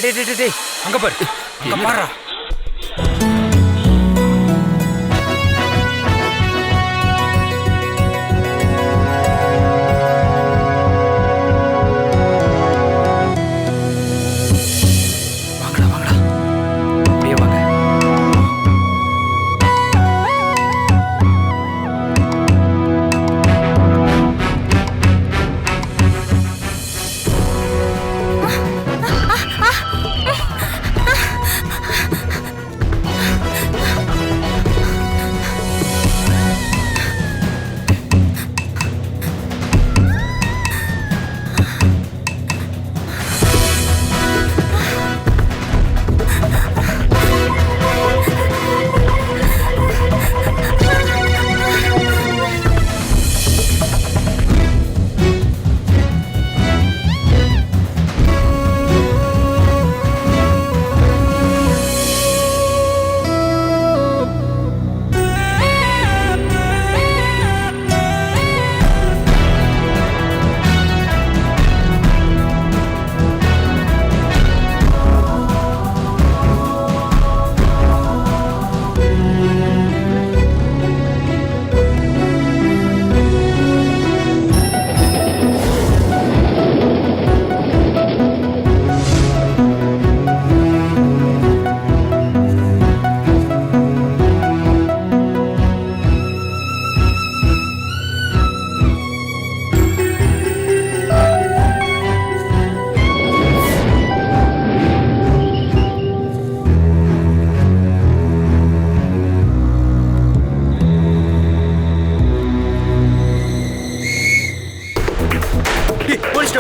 டேய் அங்க பாரு, அங்க பாருடா. வாங்கடா வாங்கடா, அப்படியே வாங்க.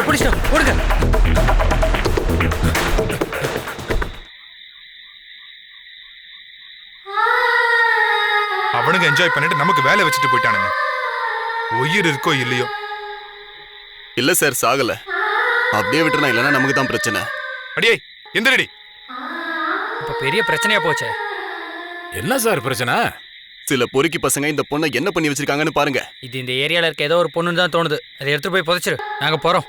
பிடிச்சிட்டா ஓடுங்க. அவனுங்க என்ஜாய் பண்ணிட்டு நமக்கு வேலை வச்சுட்டு போயிட்டானுங்க. உயிர் இருக்கோ இல்லையோ. இல்ல சார், சாகல. அப்படியே விட்டுறா, இல்லைன்னா நமக்கு தான் பிரச்சனை. அடியே எந்திரடி. இப்ப பெரிய பிரச்சனையா போச்சே. என்ன சார் பிரச்சனை? சில பொறுக்கி பசங்க இந்த பொண்ணை என்ன பண்ணி வச்சிருக்காங்கன்னு பாருங்க. இது இந்த ஏரியால இருக்க ஏதோ ஒரு பொண்ணுன்னு தான் தோணுது. அதை எடுத்துட்டு போய் புதைச்சிரு, நாங்க போறோம்.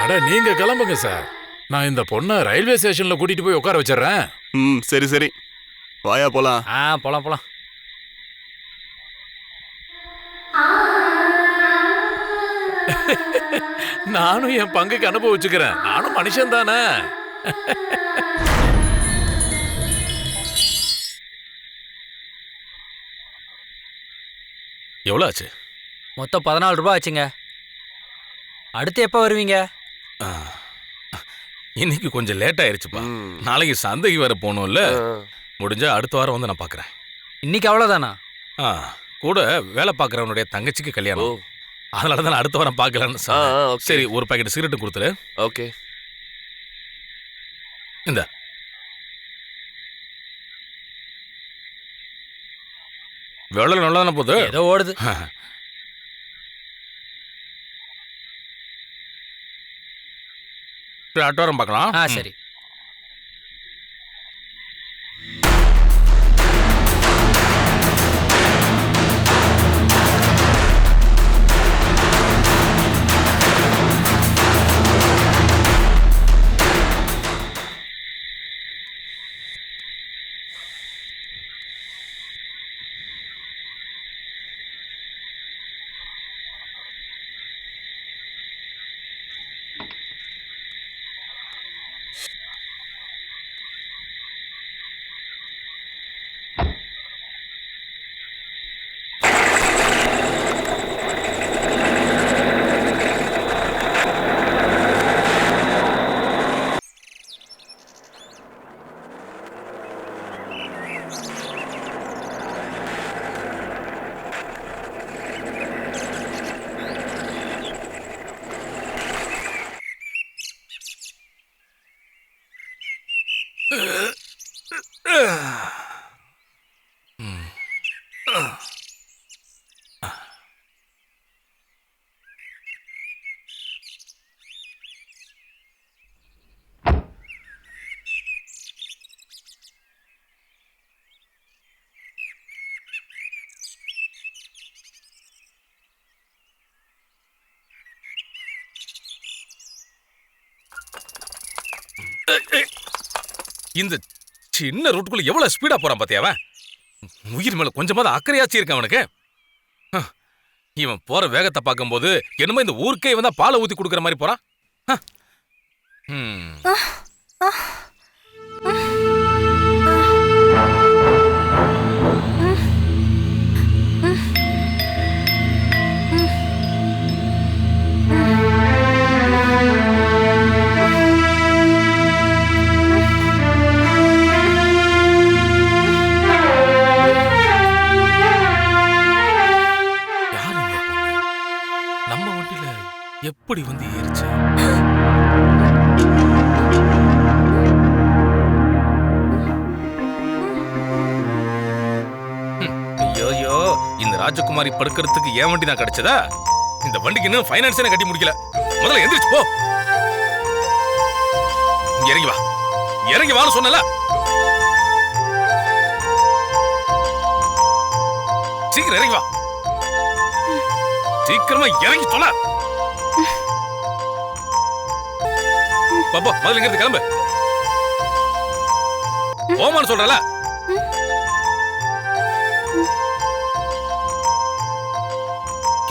அட நீங்க கிளம்புங்க சார், நான் இந்த பொண்ணை ரயில்வே ஸ்டேஷன்ல கூட்டிட்டு போய் உட்கார வச்சிடுறேன். சரி சரி, வாயா போலாம். போலாம் போலாம். நானும் என் பங்குக்கு அனுபவிச்சுக்கிறேன், நானும் மனுஷன் தானே. எவ்வளோ ஆச்சு? மொத்தம் 14 ரூபாய் ஆச்சுங்க. அடுத்து எப்போ வருவீங்க? இன்னைக்கு கொஞ்சம் லேட் ஆயிருச்சுப்பா. நாளைக்கு சந்தைக்கு வேற போகணும்ல. முடிஞ்சா அடுத்த வாரம் வந்து நான் பார்க்குறேன். இன்னைக்கு அவ்வளோதானா? கூட வேலை பார்க்குறவனுடைய தங்கச்சிக்கு கல்யாணம், அதனால தான் அடுத்த வாரம் பார்க்கலான்னு. சரி, ஒரு பாக்கெட் சிகரெட்டு கொடுத்துரு. ஓகே, இந்த வேலை நல்லா தானே போகுது? ஏதோ ஓடுது. அடுத்த வாரம் பார்க்கலாம். சரி. இந்த சின்ன ரூட்டுக்குள்ள எவ்வளவு ஸ்பீடா போறான் பாத்தியா அவன்? உயிர் மேல கொஞ்சமாவது அக்கறையாச்சு இருக்கான் அவனுக்கு. இவன் போற வேகத்தை பார்க்கும்போது என்னமோ இந்த ஊருக்கே இவன் தான் பாலை ஊத்தி கொடுக்குற மாதிரி போறான். நம்ம வண்டியில எப்படி வந்து ஏறிச்சு? ஐயோ, இந்த ராஜகுமாரி படுக்கிறதுக்கு ஏன் வண்டி தான் கிடைச்சதா? இந்த வண்டிக்கு இன்னும் ஃபைனான்ஸ் கட்டி முடிக்கல. முதல்ல எந்திரிச்சு போ. இறங்கி வா, இறங்கி வான்னு சொன்னல. சீக்கிரம் இறங்கி வா, சீக்கிரமா இறங்கி தொலை. பாப்பா, முதல்ல இங்கிருந்து கிளம்பு. போமான்னு சொல்றல.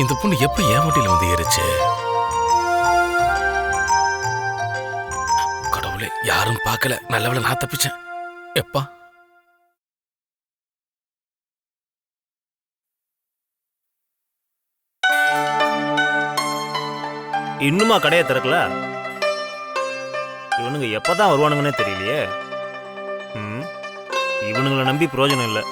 இந்த பொண்ணு எப்ப ஏன் வண்டியில வந்து ஏறிச்சு? கடவுளே, யாரும் பார்க்கல. நல்லவள நான் தப்பிச்சேன். எப்பா இன்னுமா கடையை திறக்கல? இவனுங்க எப்பதான் வருவானுங்கன்னே தெரியலையே. இவனுங்களை நம்பி பிரயோஜனம் இல்லை.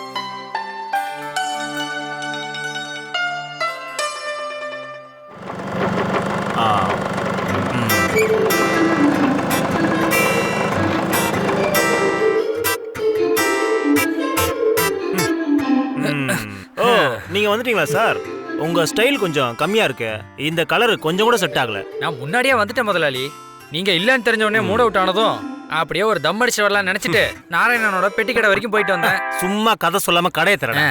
ஓ, நீங்க வந்துட்டீங்களா சார்? உங்க ஸ்டைல் கொஞ்சம் கம்மியா இருக்கு. இந்த கலர் கொஞ்சம் கூட செட் ஆகல. நான் முன்னாடியே வந்துட்டேன் முதலாளி. நீங்க இல்லன்னு தெரிஞ்ச உடனே மூட் அவுட் ஆனதும் அப்படியே ஒரு தம் அடிச்சு வரலாம் நினைச்சிட்டு நாராயணனோட பெட்டி கடை வரைக்கும் போயிட்டு வந்தேன். சும்மா கதை சொல்லாம கடையை திறன.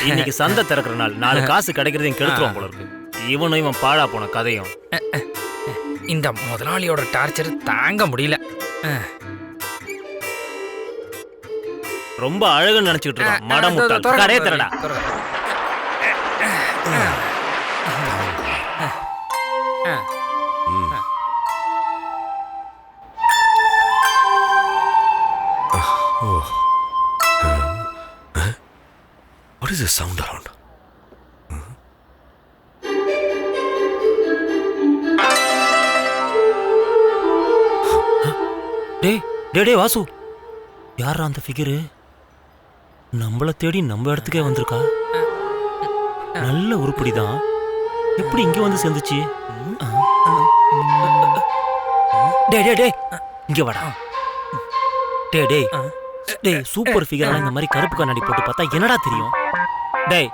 இன்னைக்கு சந்தை திறக்கிற நாள். 4 காசு கிடைக்கிறதையும் கெடுத்துருவோம் போல இருக்கு. இவன் பாழா போன கதையும். இந்த முதலாளியோட டார்ச்சர் தாங்க முடியல. ரொம்ப அழகுன்னு நினைச்சிட்டு இருக்கான். மடமுட்டாள். கடையை திறடா. What is this sound around? டேய் வாசு, யாரா அந்த ஃபிகரு? நம்மள தேடி நம்ம இடத்துக்கே வந்திருக்கா. நல்ல உருப்படிதான். எப்படி இங்க வந்து சேர்ந்துச்சு? டேய் இங்க வாடா. டேய் சூப்பர் ஃபிகர். இந்த மாதிரி கருப்பு கண்ணாடி போட்டு பார்த்தா என்னடா தெரியும்? டேய்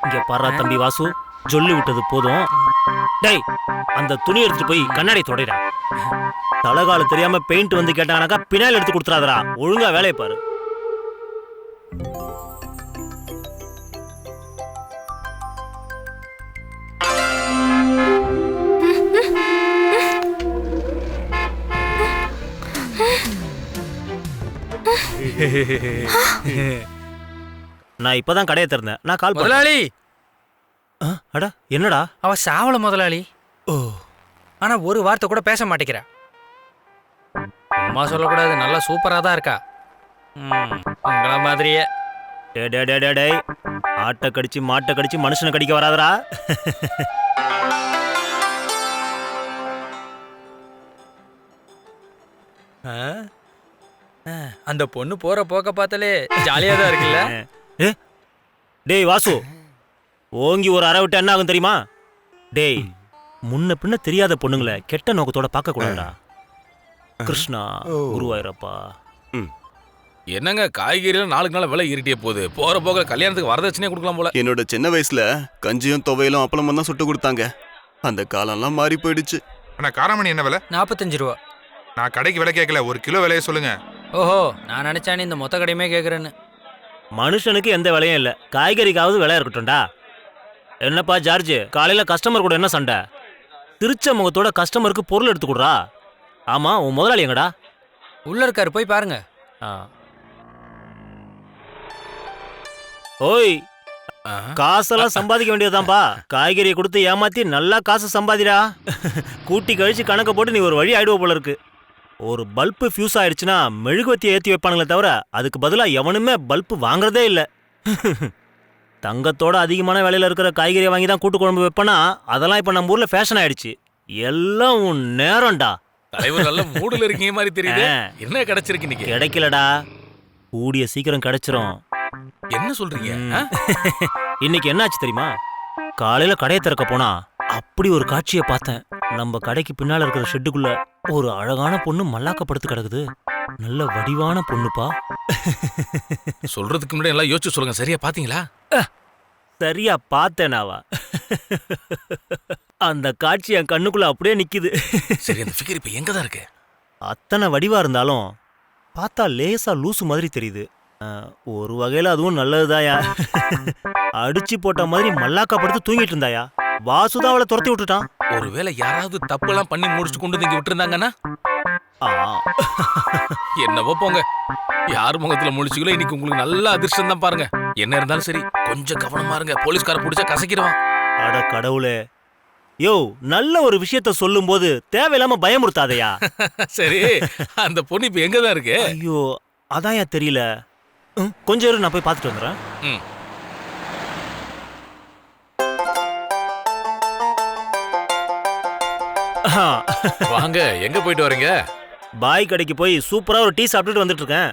இங்க பாரு தம்பி வாசு, சொல்லி விட்டது போதும். டேய் அந்த துணி எடுத்துட்டு போய் கண்ணாடி தொடைடா. தலகால தெரியாம பெயிண்ட் வந்து கேட்டாங்கனாக்கா பினாயில் எடுத்து கொடுத்துறாதடா. ஒழுங்கா வேலையை பாரு. நான் இப்பதான் கடையை திறந்தேன். நான் கால் முதலாளி. அடா என்னடா? அவ சாவல முதலாளி. ஓ, ஆனா ஒரு வார்த்தை கூட பேச மாட்டேங்கிறா. அம்மா சொல்லக்கூடாது, நல்லா சூப்பரா தான் இருக்கா. உங்கள மாதிரியே. டேய் ஆட்டை கடிச்சு மாட்டை கடிச்சு மனுஷனை கடிக்க வராதரா. அந்த பொண்ணு போற போக்க பார்த்தாலே ஜாலியா தான் இருக்குல்ல. டேய் வாசு, ஓங்கி ஒரு அரை விட்டு என்ன ஆகும் தெரியுமா? டேய் முன்ன பின்ன தெரியாத பொண்ணுங்களை கெட்ட நோக்கத்தோட பார்க்க கூடாதா. கிருஷ்ணா குருவாயிரப்பா. என்னங்க காய்கறியில 4 நாள் விலை ஏறிட்டே போகுது. போற போக கல்யாணத்துக்கு வரதட்சணையே கொடுக்கலாம் போல. என்னோட சின்ன வயசுல கஞ்சியும் துவையிலும் அப்பளமும் தான் சுட்டு கொடுத்தாங்க. அந்த காலம்லாம் மாறி போயிடுச்சு. ஆனா காராமணி என்ன விலை? 45 ரூபா. நான் கடைக்கு விலை கேட்கல, 1 கிலோ விலையை சொல்லுங்க. ஓஹோ, நான் நினைச்சானே இந்த மொத்த கடையுமே கேக்குறேன்னு. மனுஷனுக்கு எந்த விலையும் இல்லை, காய்கறிக்காவது விலை இருக்கட்டும்டா. என்னப்பா ஜார்ஜ், காலையில கஸ்டமர் கூட என்ன சண்டை? திருச்ச முகத்தோட கஸ்டமருக்கு பொருள் எடுத்து கொடுறா. ஆமா, உன் முதலாளி எங்கடா? உள்ள இருக்காரு, போய் பாருங்க. ஆ. ஓய், ஆ, காசெல்லாம் சம்பாதிக்க வேண்டியதுதான்பா. காய்கறியை கொடுத்து ஏமாத்தி நல்லா காசு சம்பாதிடா. கூட்டி கழிச்சு கணக்க போட்டு நீ ஒரு வழி ஆயிடுவ போல இருக்கு. ஒரு பல்பு ஃபியூஸ் ஆயிடுச்சுன்னா மெழுகுவத்தியை ஏற்றி வைப்பானுங்களே தவிர அதுக்கு பதிலாக எவனுமே பல்பு வாங்குறதே இல்லை. தங்கத்தோட அதிகமான விலையில இருக்கிற காய்கறியை வாங்கி தான் கூட்டு குழம்பு வைப்பனா, அதெல்லாம் இப்போ நம்ம ஊர்ல ஃபேஷன் ஆயிடுச்சு. எல்லாம் உன் நேரம்டா. தலைவர் நல்ல மூடுல இருக்கீங்க மாதிரி தெரியுது. ஆ. என்ன கிடைச்சிருக்கு இன்னைக்கு? கிடைக்கலடா, கூடிய சீக்கிரம் கிடைச்சிரும். என்ன சொல்றீங்க? ஆ? இன்னைக்கு என்னாச்சு தெரியுமா? காலையில கடையை திறக்க போனா அப்படி ஒரு காட்சியை பார்த்தேன். நம்ம கடைக்கு பின்னால இருக்கிற ஷெட்டுக்குள்ள ஒரு அழகான பொண்ணு மல்லாக்கப்படுத்து கிடக்குது. நல்ல வடிவான பொண்ணுப்பா. சொல்றதுக்கு முன்னாடி எல்லாம் யோசிச்சு சொல்லுங்க. சரியா பாத்தீங்களா? சரியா பார்த்தேனாவா? அந்த காட்சி என் கண்ணுக்குள்ள அப்படியே நிக்குது. சரி, அந்த ஃபிகர் இப்ப எங்க தான் இருக்கு? அத்தனை வடிவா இருந்தாலும் பார்த்தா லேசா லூசு மாதிரி தெரியுது. ஒரு வகையில அதுவும் நல்லதுதாயா. அடிச்சு போட்ட மாதிரி மல்லாக்கப்படுத்து தூங்கிட்டு இருந்தாயா. வாசுதான் அவளை துரத்தி விட்டுட்டான். ஒருவேளை யாராவது தப்பெல்லாம் பண்ணி முடிச்சுட்டு கொண்டு வந்து இங்க விட்டுருந்தாங்கன்னா? ஆ. என்னவோ போங்க. யார் முகத்துல முழிச்சுங்களோ இன்னைக்கு உங்களுக்கு நல்ல அதிர்ஷ்டம் தான் பாருங்க. என்ன இருந்தாலும் சரி, கொஞ்சம் கவனமா இருங்க. போலீஸ்கார புடிச்சா கசக்கிடுவான். அட கடவுளே, யோ நல்ல ஒரு விஷயத்த சொல்லும் போது தேவையில்லாம பயமுறுத்தாதையா. சரி, அந்த பொண்ணு இப்ப எங்க தான் இருக்கு? ஐயோ அதான்யா தெரியல. கொஞ்சம் இரு, நான் போய் பார்த்துட்டு வந்துடுறேன். ம். வாங்க, எங்க போயிட்டு வரீங்க? பாய் கடைக்கு போய் சூப்பரா ஒரு டீ சாப்பிட்டுட்டு வந்துட்டு இருக்கேன்.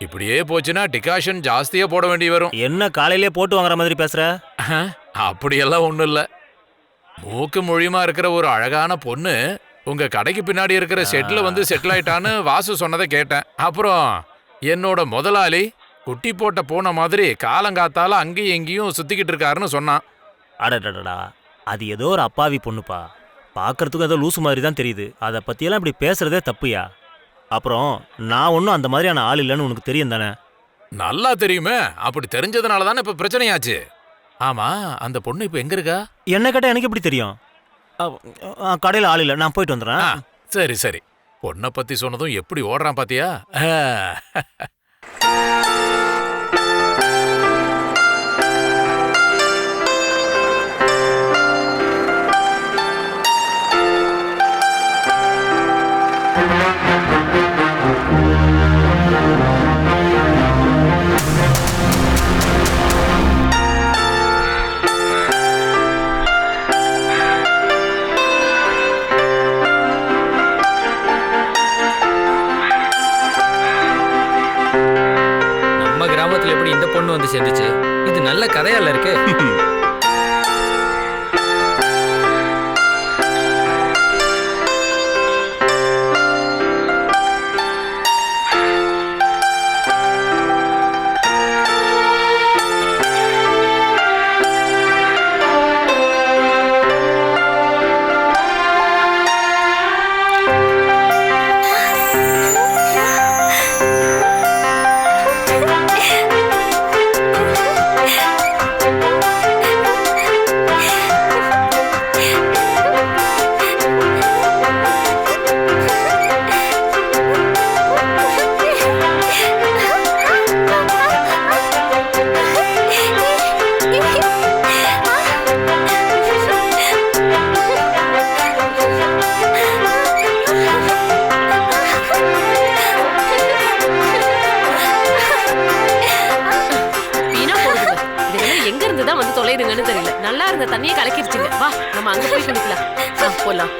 இப்படியே போச்சுன்னா டிகாஷன் ஜாஸ்தியா போட வேண்டி வரும். என்ன காலையிலே போட்டு வாங்குற மாதிரி பேசுற? அப்படியெல்லாம் ஒண்ணும் இல்ல. மூக்கு மொழியுமா இருக்கிற ஒரு அழகான பொண்ணு உங்க கடைக்கு பின்னாடி இருக்கிற செட்ல வந்து செட்டில் ஆயிட்டான்னு வாசு சொன்னதை கேட்டேன். அப்புறம் என்னோட முதலாளி குட்டி போட்ட பூனை மாதிரி காலங்காத்தால அங்கேயும் எங்கேயும் சுத்திக்கிட்டு இருக்காருன்னு சொன்னான். அடடடடா, அது ஏதோ ஒரு அப்பாவி பொண்ணுப்பா. பார்க்கறதுக்கும் ஏதோ லூசு மாதிரி தான் தெரியுது. அதை பத்தியெல்லாம் இப்படி பேசுறதே தப்புயா. அப்புறம் நான் ஒன்றும் அந்த மாதிரியான ஆள் இல்லைன்னு உனக்கு தெரியும் தானே? நல்லா தெரியுமே. அப்படி தெரிஞ்சதுனால தானே இப்ப பிரச்சனையாச்சு. ஆமா, அந்த பொண்ணு இப்ப எங்க இருக்கா? என்ன கேட்டால் எனக்கு எப்படி தெரியும்? கடையில் ஆள் இல்லை, நான் போயிட்டு வந்துடுறேன். சரி சரி. பொண்ணை பத்தி சொன்னதும் எப்படி ஓடுறான் பாத்தியா? நம்ம கிராமத்துல எப்படி இந்த பொண்ணு வந்து சேர்ந்துச்சு? இது நல்ல கதையால இருக்கு. தெரியல. நல்லா இருந்த தண்ணியை கலக்கிருச்சுங்க. வா, நம்ம அங்க போய் குளிக்கலாம். போலாம்.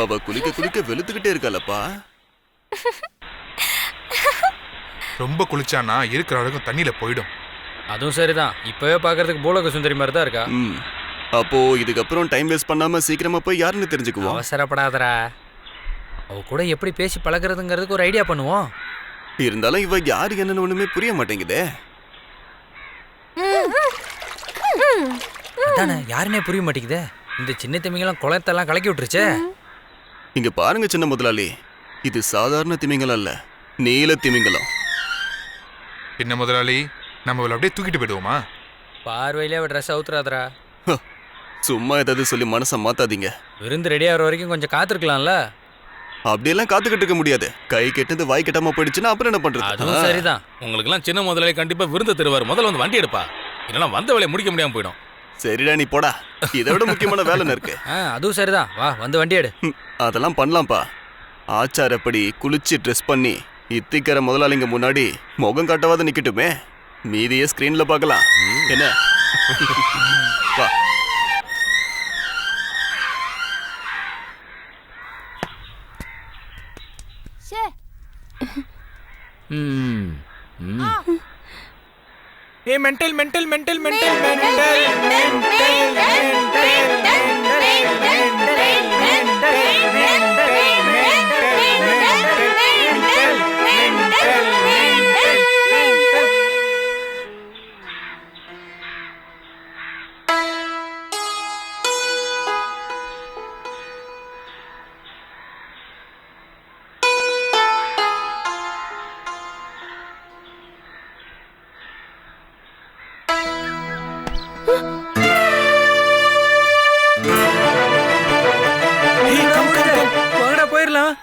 அவ குளிக்க குளிக்க வெளுத்துக்கிட்டே இருக்காளப்பா. ரொம்ப குளிச்சானா இருக்கிற அழகும் தண்ணியில போயிடும். அதுவும் சரிதான். இப்பவே பாக்குறதுக்கு பூலோக சுந்தரி மாதிரி தான் இருக்கா. அப்போ இதுக்கப்புறம் டைம் வேஸ்ட் பண்ணாம சீக்கிரமா போய் யாருன்னு தெரிஞ்சுக்குவோம். அவசரப்படாதரா. அவ கூட எப்படி பேசி பழகிறதுங்கிறதுக்கு ஒரு ஐடியா பண்ணுவோம். இருந்தாலும் இவ யாரு என்னன்னு ஒண்ணுமே புரிய மாட்டேங்குதே. அதானே யாருன்னே புரிய மாட்டேங்குதே. இந்த சின்ன திமிங்கலம் குளத்தெல்லாம் கலக்கி விட்டுருச்சே. இங்க பாருங்க சின்ன முதலாளி, இது சாதாரண திமிங்கலம் அல்ல, நீல திமிங்கலம். என்ன முதலாளி, நம்ம இவளை அப்படியே தூக்கிட்டு போயிடுவோமா? பார்வையிலே அவ ட்ரெஸ் அவுத்துறாதரா. சும்மா ஏதாவது சொல்லி மனசை மாத்தாதீங்க. விருந்து ரெடி ஆகிற வரைக்கும் கொஞ்சம் காத்திருக்கலாம்ல. அப்படியெல்லாம் காத்துக்கிட்டு இருக்க முடியாது. கை கெட்டது வாய் கெட்டாம போயிடுச்சுன்னா அப்புறம் என்ன பண்றது? அதுவும் சரிதான். உங்களுக்கெல்லாம் சின்ன முதலாளி கண்டிப்பா விருந்து தருவார். முதல்ல வந்து வண்டி எடுப்பா, இல்லைன்னா வந்த வேலையை முடிக்க முடியாம போயிடும். சரிடா நீ போடா, இதை விட முக்கியமான வேலை இருக்கு. அதுவும் சரிதான். வா வந்து வண்டி எடு. அதெல்லாம் பண்ணலாம்ப்பா. ஆச்சாரப்படி குளிச்சு ட்ரெஸ் பண்ணி இத்திக்கிற முதலாளிங்க முன்னாடி முகம் காட்டவாத நிக்கட்டுமே, மீதியே ஸ்கிரீன்ல பார்க்கலாம். என்ன வா. ஏ mental mental mental mental mental வாங்கடா போயிடலாம்.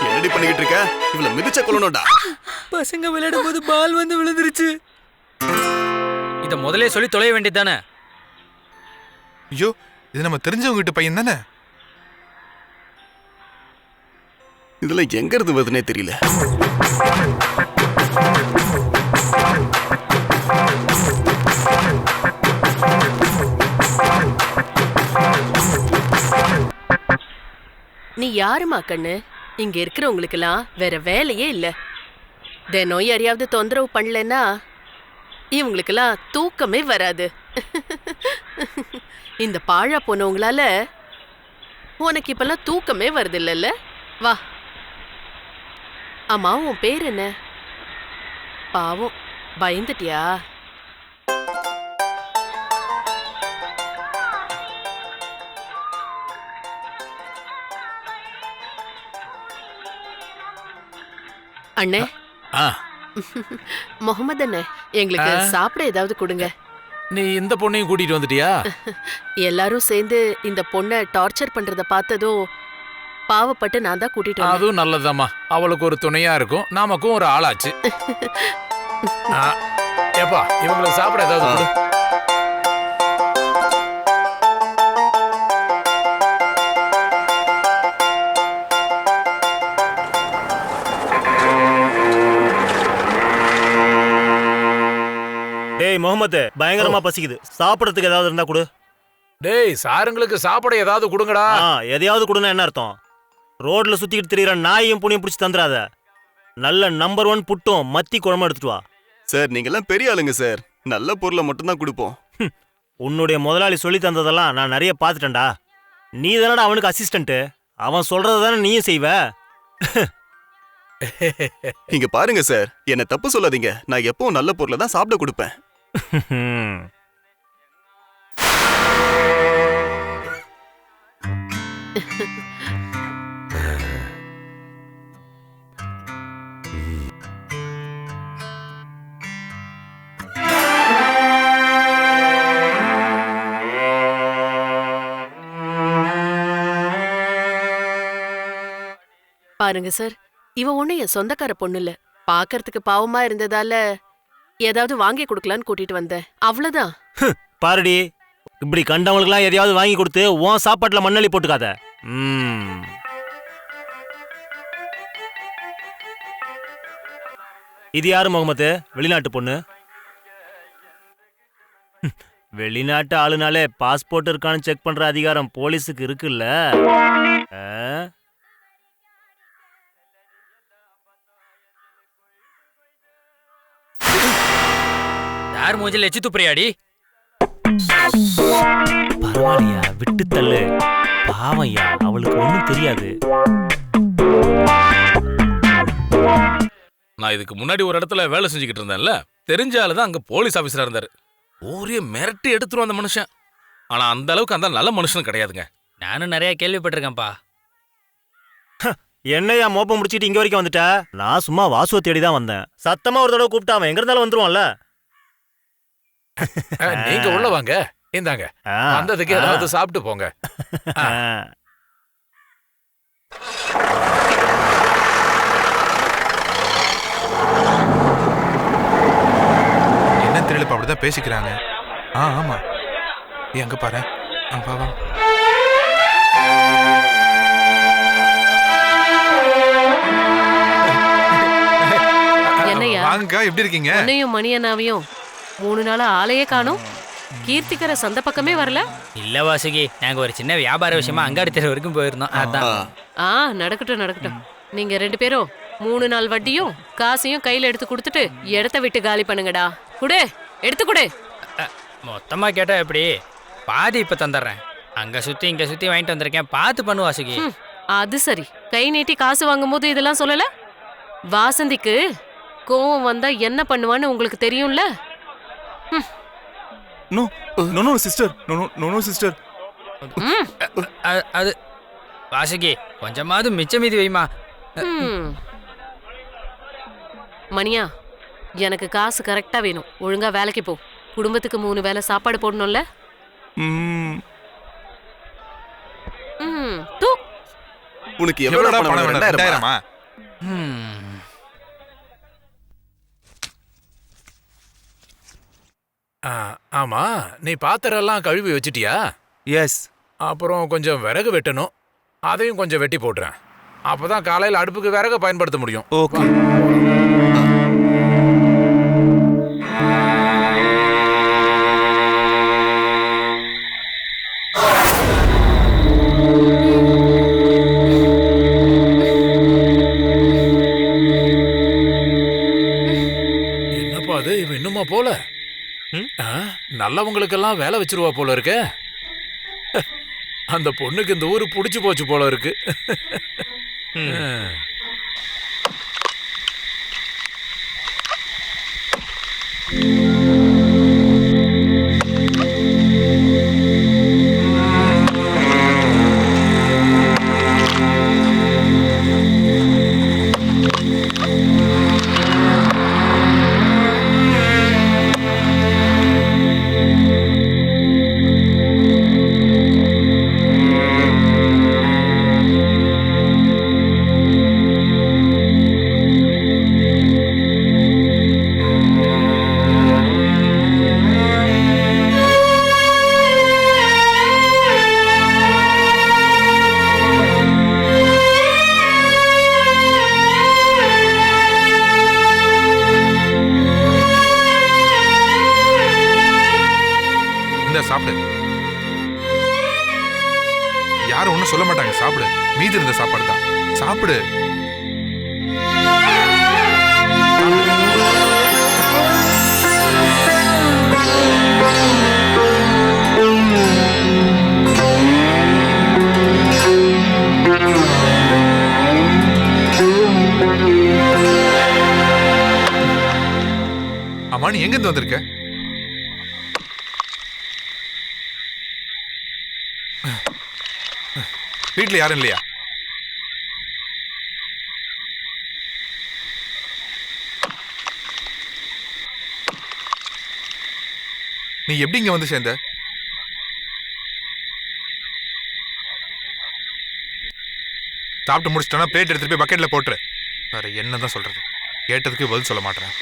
என்னடி பண்ணிக்கிட்டு இருக்க? இவ்வளவு மிதிச்ச கொள்ளணும்டா. பசங்க விளையாடும் போது பால் வந்து விழுந்துருச்சு. இத முதலே சொல்லி தொலைய வேண்டியதானே. ஐயோ, இது நம்ம தெரிஞ்சவங்க கிட்ட பையன் தானே. இதெல்லாம் எங்க இருந்து வருதுன்னே தெரியல. நீ யாருமா கண்ணு? இங்க இருக்கிறவங்களுக்கெல்லாம் வேற வேலையே இல்ல. தினம் யாரையாவது தொந்தரவு பண்ணலன்னா இவங்களுக்கெல்லாம் தூக்கமே வராது. இந்த பாழா போனவங்களால உனக்கு இப்பெல்லாம் தூக்கமே வருது இல்லல்ல? வா. ஆமா, உன் பேர் என்ன? பாவம், பயந்துட்டியா? அண்ணே, முகமது அண்ணே, எங்களுக்கு சாப்பிட ஏதாவது கொடுங்க. நீ இந்த பொண்ணையும் கூட்டிட்டு வந்துட்டியா? எல்லாரும் சேர்ந்து இந்த பொண்ணை டார்ச்சர் பண்றத பார்த்ததும் பாவப்பட்டு நான் தான் கூட்டிட்டு வந்தேன். அதுவும் நல்லதுதாம்மா, அவளுக்கு ஒரு துணையா இருக்கும், நமக்கும் ஒரு ஆளாச்சு. ஏப்பா, இவங்களுக்கு சாப்பிட ஏதாவது கொடு. டேய் முகமது, பயங்கரமா பசிக்குது, சாப்பிடறதுக்கு ஏதாவது இருந்தா கொடு. டேய், சாருங்களுக்கு சாப்பிட ஏதாவது கொடுங்கடா. எதையாவது கொடுனா என்ன அர்த்தம்? ரோட்ல சுத்திக்கிட்டு திரியிற நாயையும் புனியும் பிடிச்சி தந்துடாத. நல்ல நம்பர் 1 புட்டும் மத்தி குழம்பு எடுத்துட்டு வா. சார், நீங்கெல்லாம் பெரிய ஆளுங்க சார், நல்ல பொருளை மட்டும்தான் கொடுப்போம். உன்னுடைய முதலாளி சொல்லி தந்ததெல்லாம் நான் நிறைய பார்த்துட்டேன்டா. நீ தானடா அவனுக்கு அசிஸ்டன்ட், அவன் சொல்றத தானே நீயும் செய்வ. இங்க பாருங்க சார், என்ன தப்பு சொல்லாதீங்க, நான் எப்பவும் நல்ல பொருளை தான் சாப்பிட கொடுப்பேன். பாருங்க சார், இவ ஒண்ணு என் சொந்தக்கார பொண்ணு இல்ல. பாக்கறதுக்கு பாவமா இருந்ததால ஏதாவது வாங்கி கொடுக்கலான்னு கூட்டிட்டு வந்தேன், அவ்வளவுதான். பாருடி, இப்படி கண்டவங்களுக்குலாம் எதையாவது வாங்கி கொடுத்து உன் சாப்பாட்டுல மண்ணள்ளி போட்டுக்காத. இது யாரு முகமது? வெளிநாட்டு பொண்ணு. வெளிநாட்டு ஆளுனாலே பாஸ்போர்ட் இருக்கான்னு செக் பண்ற அதிகாரம் போலீஸுக்கு இருக்குல்ல. யார் மூஞ்சில எச்சி துப்புறியாடி? பரவாயில்லையா, விட்டு தள்ளு. பாவையா, அவளுக்கு ஒண்ணும் தெரியாது. நான் இதுக்கு முன்னாடி ஒரு இடத்துல வேலை செஞ்சுக்கிட்டு இருந்தேன்ல, தெரிஞ்ச ஆளு தான் அங்க போலீஸ் ஆபீசரா இருந்தாரு. ஊரே மிரட்டி எடுத்துரும் அந்த மனுஷன். ஆனா அந்த அளவுக்கு அந்த நல்ல மனுஷன் கிடையாதுங்க. நானும் நிறைய கேள்விப்பட்டிருக்கேன்ப்பா. என்னையா மோப்பம் முடிச்சிட்டு இங்க வரைக்கும் வந்துட்ட? நான் சும்மா வாசுவை தேடி தான் வந்தேன். சத்தமா ஒரு தடவை கூப்பிட்டா அவன் எங்க இருந்தாலும் வந்துருவான்ல. நீங்க உள்ள வாங்க. இந்தாங்க, வந்ததுக்கு ஏதாவது சாப்பிட்டு போங்க. என்ன தெரியலப்பா, அப்படிதான் பேசிக்கிறாங்க. ஆமா எங்க பாரு. வா வா. என்னையா வாங்கக்கா, எப்படி இருக்கீங்க? உன்னையும் மணியனாவையும் 3 நாளா ஆளையே காணோம். கீர்த்திக்கரை சந்த பக்கமே வரல. இல்ல வாசுகி, நாங்க ஒரு சின்ன வியாபார விஷயமா அங்காடி தெரு வரைக்கும் போயிருந்தோம். அதான். நடக்கட்டும் நடக்கட்டும். நீங்க 2 பேரும் 3 நாள் வட்டியும் காசையும் கையில எடுத்து கொடுத்துட்டு இடத்த விட்டு காலி பண்ணுங்கடா. குடு, எடுத்து குடு. மொத்தமா கேட்டா எப்படி? பாதி இப்ப தந்துடுறேன். அங்க சுத்தி இங்க சுத்தி வாங்கிட்டு வந்திருக்கேன், பார்த்து பண்ணு வாசுகி. அது சரி, கை நீட்டி காசு வாங்கும்போது இதெல்லாம் சொல்லல. வாசந்திக்கு கோவம் வந்தா என்ன பண்ணுவான்னு உங்களுக்கு தெரியும்ல. No, no, no, sister. No, no, no, no, sister. அது வாசுகி, கொஞ்சமாவது மிச்ச மீதி வைமா. மணியா, எனக்கு காசு கரெக்டா வேணும். ஒழுங்கா வேலைக்கு போ. குடும்பத்துக்கு 3 வேளை சாப்பாடு போடணும்ல. தூ. உனக்கு எவ்வளவு பணம் வேணும்? 2000. ஆமா, நீ பாத்திரெல்லாம் கழுவி வச்சிட்டியா? Yes. அப்புறம் கொஞ்சம் விறகு வெட்டணும், அதையும் கொஞ்சம் வெட்டி போடுறேன். அப்பதான் காலையில் அடுப்புக்கு விறகு பயன்படுத்த முடியும். Okay. என்னப்பா அது, இவன் இன்னுமா போல? நல்லவங்களுக்கெல்லாம் வேலை வச்சிருவா போல இருக்க. அந்த பொண்ணுக்கு இந்த ஊரு புடிச்சு போச்சு போல இருக்கு. சாப்பிடு. யாரும் ஒன்னும் சொல்ல மாட்டாங்க. சாப்பிடு. மீதி இருந்த சாப்பாடு தான். சாப்பிடு. அம்மா, நீ எங்க இருந்து வந்திருக்க? வீட்டுல யாரும் இல்லையா? நீ எப்படி இங்க வந்து சேர்ந்த? சாப்பிட்டு முடிச்சிட்டனா பிளேட் எடுத்துட்டு போய் பக்கெட்ல போட்டுரு. வேற என்னதான் சொல்றது? கேட்டதுக்கு பதில் சொல்ல மாட்டேன்.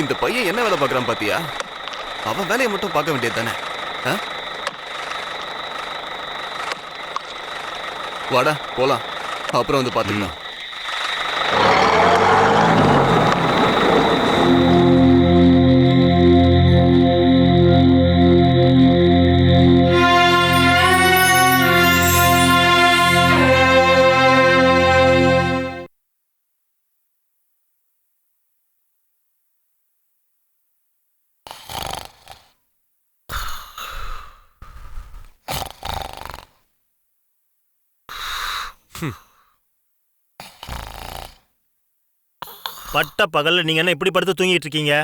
இந்த பையன் என்ன வேலை பார்க்கறான் பாத்தியா? அவன் வேலையை மட்டும் பார்க்க வேண்டியது தானே? வாடா போலாம், அப்புறம் வந்து பாத்துக்கலாம். பட்ட பகல்ல நீங்க என்ன இப்படி படுத்து தூங்கிட்டு இருக்கீங்க?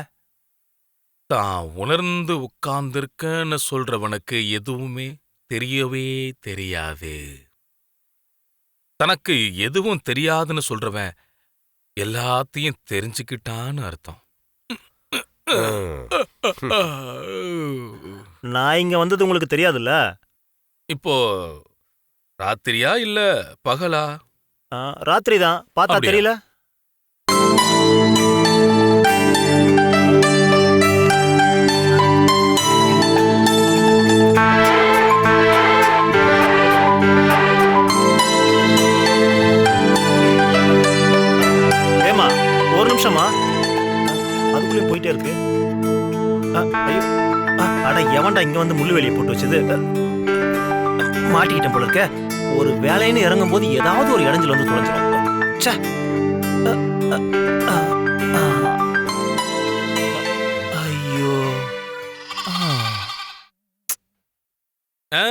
தான் உணர்ந்து உட்கார்ந்திருக்கன்னு சொல்றவனுக்கு எதுவுமே தெரியவே தெரியாது. தனக்கு எதுவும் தெரியாதுன்னு சொல்றவன் எல்லாத்தையும் தெரிஞ்சுக்கிட்டான்னு அர்த்தம். நான் இங்க வந்தது உங்களுக்கு தெரியாதுல்ல? இப்போ ராத்திரியா இல்ல பகலா? ராத்திரி தான், பார்த்தா அப்படியா? தெரியல. ஏமா ஒரு நிமிஷமா, அதுக்குள்ளே போயிட்டே இருக்கு. ஐயோ, அட எவன்டா இங்க வந்து முள்ளு வேலியை போட்டு வச்சது? மாட்டிக்கிட்டேன் போல இருக்க. ஒரு வேலைன்னு இறங்கும் போது ஏதாவது ஒரு இடைஞ்சல் வந்து தொலைஞ்சிரும். ச்சே. ஐயோ. ஆ.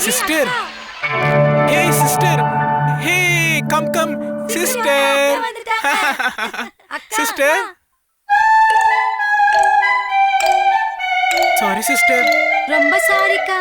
Sister. Hey sister. Hey, come sister. Sister. Sorry sister. ரொம்ப சாரிக்கா.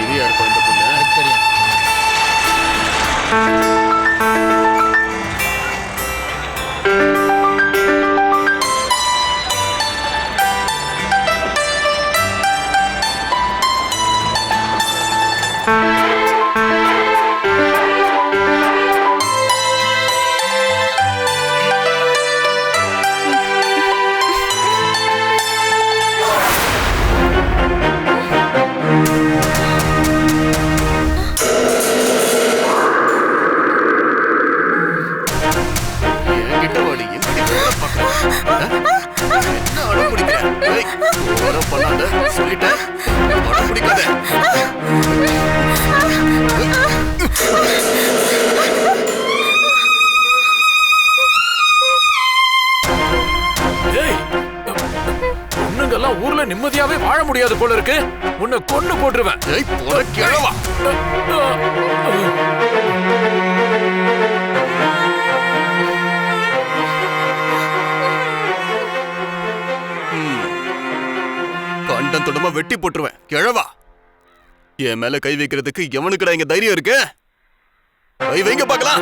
இது யார் குழந்தை பொண்ணு? தெரியும். என்கிட்ட வாடி, என்கிட்ட வேலை பார்க்கற. என்ன அடம் பிடிக்கிற? ஏய், ஓவரா பண்ணாத, சொல்லிட்டேன். அடம் பிடிக்காத. ஏய், பொண்ணுங்கெல்லாம் ஊர்ல நிம்மதியாவே வாழ முடியாது போல இருக்கு. உன்னை கொண்டு போட்டுருவேன். ஏய், போட கிழவா. கண்டம் தொடமா வெட்டி போட்டுருவேன் கிழவா. என் மேல கை வைக்கிறதுக்கு எவனுக்குடா இங்க தைரியம் இருக்கு? கை வைங்க பார்க்கலாம்.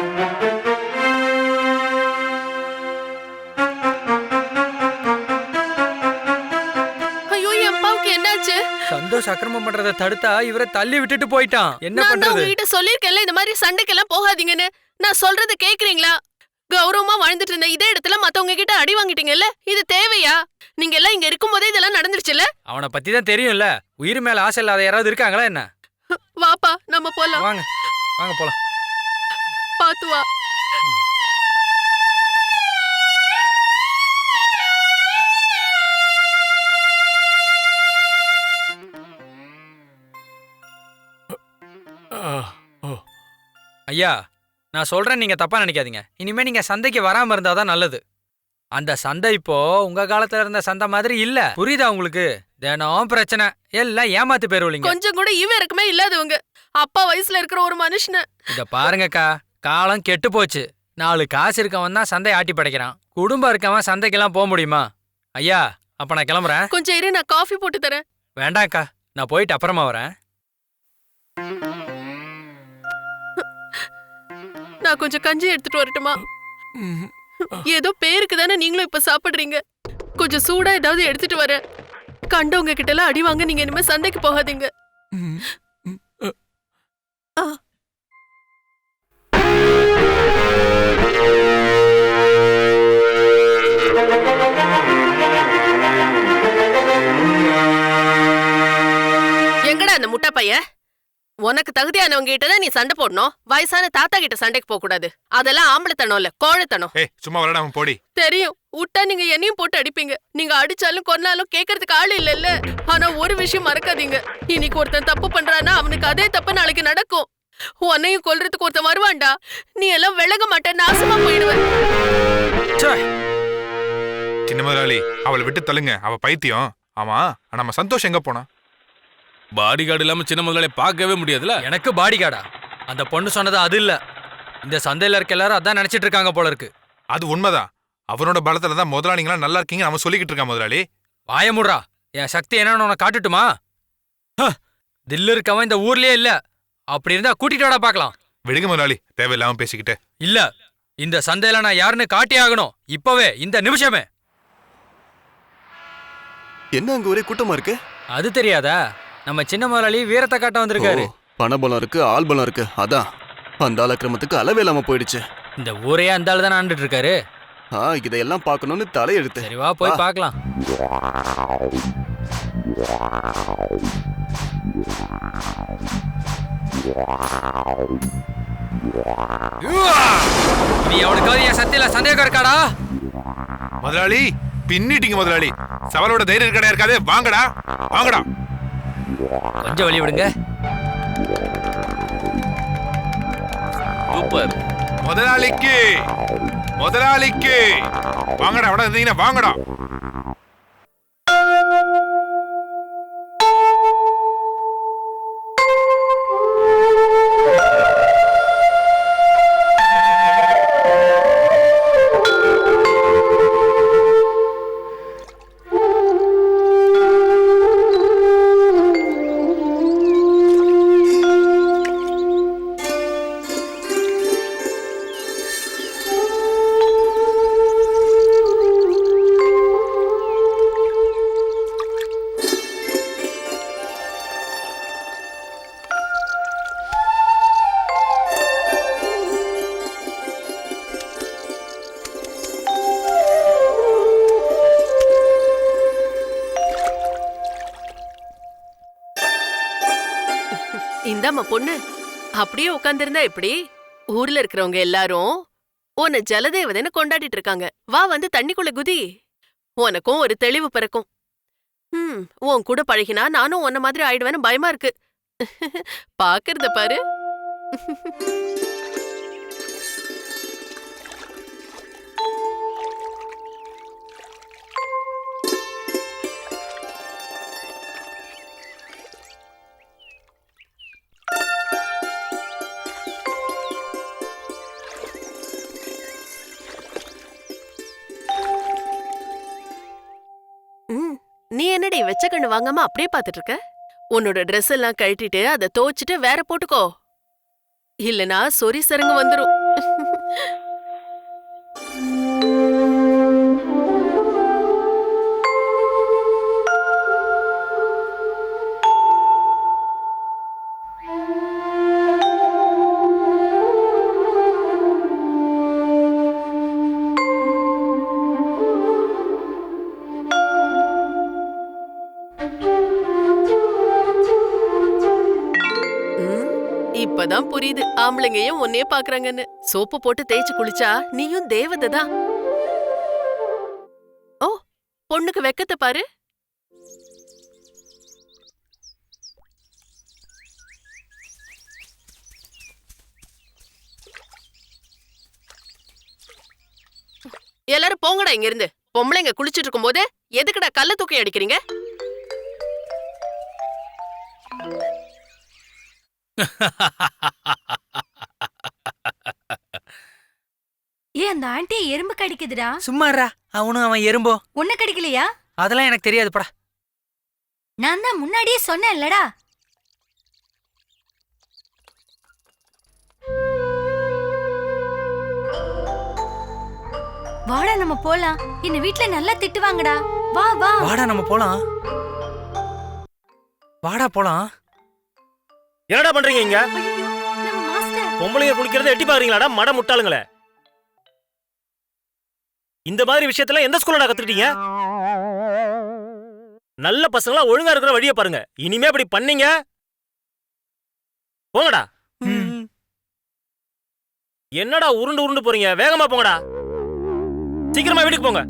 ஐயோ, என் அப்பாவுக்கு என்னாச்சு? சந்தோஷ் அக்கிரமம் பண்றதை தடுத்தா இவரை தள்ளி விட்டுட்டு போயிட்டான். என்ன நான் தான் பண்றது? உங்ககிட்ட சொல்லிருக்கேன்ல, இந்த மாதிரி சண்டைக்கெல்லாம் போகாதீங்கன்னு. நான் சொல்றது கேக்குறீங்களா? கௌரவமா வாழ்ந்துட்டு இருந்த இதே இடத்துல மத்தவங்க கிட்ட அடி வாங்கிட்டீங்கல்ல, இது தேவையா? நீங்க எல்லாம் இங்க இருக்கும் போதே இதெல்லாம் நடந்துருச்சுல்ல. அவனை பத்தி தான் தெரியும்ல. உயிர் மேல ஆசை இல்லாத யாராவது இருக்காங்களா என்ன? வாப்பா, நம்ம போலாம். வாங்க வாங்க போலாம். பாத்து வா. ஐயா, நான் சொல்றேன், நீங்க தப்பா நினைக்காதீங்க. இனிமே நீங்க சந்தைக்கு வராம இருந்தாதான் நல்லது. அந்த சந்தை இப்போ உங்க காலத்துல இருந்த சந்தை மாதிரி இல்ல. புரியுதா உங்களுக்கு? தினம் பிரச்சனை, எல்லாம் ஏமாத்து போயிருவீங்க. கொஞ்சம் கூட இவ இருக்குமே இல்லாதவங்க. அப்பா வயசுல இருக்கிற ஒரு மனுஷன. இத பாருங்கக்கா, காலம் கெட்டு போச்சு. 4 காசு இருக்கவன் தான் சந்தை ஆட்டி படைக்கிறான். குடும்பம் இருக்கவன் சந்தைக்கெல்லாம் போக முடியுமா? ஐயா, அப்ப நான் கிளம்புறேன். கொஞ்சம் இரு, நான் காஃபி போட்டு தரேன். வேண்டாம்க்கா, நான் போயிட்டு அப்புறமா வரேன். நான் கொஞ்சம் கஞ்சி எடுத்துட்டு வரட்டுமா? ஏதோ பேருக்கு தானே நீங்களும் இப்ப சாப்பிடுறீங்க. கொஞ்சம் சூடா ஏதாவது எடுத்துட்டு வரேன். கண்டவங்க கிட்ட எல்லாம் அடி வாங்க நீங்க இனிமே சந்தைக்கு போகாதீங்க. ஆ. எங்கடா அந்த முட்டை பைய? உனக்கு தகுதியானவங்க கிட்ட தான் நீ சண்டை போடணும். வயசான தாத்தா கிட்ட சண்டைக்கு போக கூடாது. அதெல்லாம் ஆம்பளைத்தனம் இல்ல, கோழைத்தனம். ஏய் சும்மா விளையாடாம போடி. தெரியும், விட்டா நீங்க என்னையும் போட்டு அடிப்பீங்க. நீங்க அடிச்சாலும் கொன்னாலும் கேட்கறதுக்கு ஆள் இல்ல. ஆனா ஒரு விஷயம் மறக்காதீங்க, இன்னைக்கு ஒருத்தன் தப்பு பண்றானா அவனுக்கு அதே தப்பு நாளைக்கு நடக்கும். உன்னையும் கொல்றதுக்கு ஒருத்தன் வருவான்டா. நீ எல்லாம் விலக மாட்ட, நாசமா போயிடுவ. சின்ன முதலாளி, அவளை விட்டு தள்ளுங்க. அவ பைத்தியம். ஆமா, நம்ம சந்தோஷம் எங்க போனா? பாடி கார்டு இல்லாம சின்ன முதலாளி பார்க்கவே முடியாதுல. எனக்கு பாடி கார்டா? அந்த பொண்ணு சொன்னது அது இல்ல. இந்த சந்தையில இருக்க எல்லாரும் அதான் நினைச்சிட்டு இருக்காங்க போல இருக்கு. அது உண்மைதான். அவனோட பலத்துல தான் முதலாளிங்களா நல்லா இருக்கீங்க அவன் சொல்லிக்கிட்டு இருக்கான். முதலாளி வாயமுடுறா. என் சக்தி என்னன்னு உனக்கு காட்டுட்டுமா? தில்லு இருக்கவன் இந்த ஊர்லயே இல்ல. அப்படி இருந்தா கூட்டிட்டு வாடா பாக்கலாம். விடுங்க முதலாளி, தேவையில்லாம பேசிக்கிட்டு. இல்ல, இந்த சந்தையில நான் யாருன்னு காட்டி ஆகணும். இப்பவே, இந்த நிமிஷமே. என்ன அங்க ஒரே கூட்டமா இருக்கு? அது தெரியாதா? நம்ம சின்ன முதலாளி வீரத்தை காட்ட வந்திருக்காரு. பணபலம் இருக்கு, ஆள் பலம் இருக்கு. அதான் அந்த ஆள் அக்கிரமத்துக்கு அளவே இல்லாம போயிடுச்சு. இந்த ஊரையே அந்த ஆள் தானே ஆண்டுட்டு இருக்காரு. இதையெல்லாம் பார்க்கணும்னு தலையெழுத்து. சரி வா, போய் பார்க்கலாம். நீ அவனுக்காவது என் சத்தியில சந்தேகம் இருக்காடா? முதலாளி பின்னிட்டீங்க முதலாளி. சவலோட தைரியம் இருக்கடா இருக்காது. வாங்கடா வாங்கடா. கொஞ்சம் வழி விடுங்க. சூப்பர். முதலாளிக்கு முதலாளிக்கு வாங்கடா. விட இருந்தீங்கன்னா வாங்கடா. இந்தாம்மா பொண்ணு, அப்படியே உட்கார்ந்திருந்தா எப்படி? ஊர்ல இருக்கிறவங்க எல்லாரும் உன்னை ஜலதேவதைன்னு கொண்டாடிட்டு இருக்காங்க. வா, வந்து தண்ணிக்குள்ள குதி. உனக்கும் ஒரு தெளிவு பிறக்கும். உன் கூட பழகினா நானும் உன்ன மாதிரி ஆயிடுவேன்னு பயமா இருக்கு. பாக்குறத பாரு. நீ என்னடி வெச்ச கண்ணு வாங்காம அப்படியே பாத்துட்டு இருக்க? உன்னோட ட்ரெஸ் எல்லாம் கழட்டிட்டு அதை துவைச்சிட்டு வேற போட்டுக்கோ. இல்லனா சொறி சருங்கு வந்துரும். இப்பதான் புரியுது ஆம்பளைங்கயும் உன்னையே பாக்குறாங்கன்னு. சோப்பு போட்டு தேய்ச்சு குளிச்சா நீயும் தேவதை தான். ஓ, பொண்ணுக்கு வெக்கத்தை பாரு. எல்லாரும் போங்கடா இங்க இருந்து. பொம்பளைங்க குளிச்சிட்டு இருக்கும்போது எதுக்குடா கல்ல தூக்கி அடிக்கிறீங்க? ஏன் அந்த ஆண்டி எறும்பு கடிக்குதுடா? சும்மாறா, அவனும் அவன் எறும்போ. உன்ன கடிக்கலையா? அதெல்லாம் எனக்கு தெரியாதுப்படா. நான் தான் முன்னாடியே சொன்னேன்லடா. வாடா நம்ம போலாம். இந்த வீட்ல நல்லா திட்டுவாங்கடா. வா வா. வாடா நம்ம போலாம். வாடா போலாம். என்னடா பண்றீங்க இங்க? நம்ம மாஸ்டர். பொம்பளைங்க குளிக்கிறத எட்டி பாக்குறீங்களாடா மட முட்டாளுங்களே. இந்த மாதிரி விஷயத்துல எந்த ஸ்கூல்லடா கத்துக்கிட்டீங்க? நல்ல பசங்களா ஒழுங்கா இருக்கிற வழியை பாருங்க. இனிமே அப்படி பண்ணீங்க போங்கடா. என்னடா உருண்டு உருண்டு போறீங்க? வேகமா போங்கடா. சீக்கிரமா வீட்டுக்கு போங்க.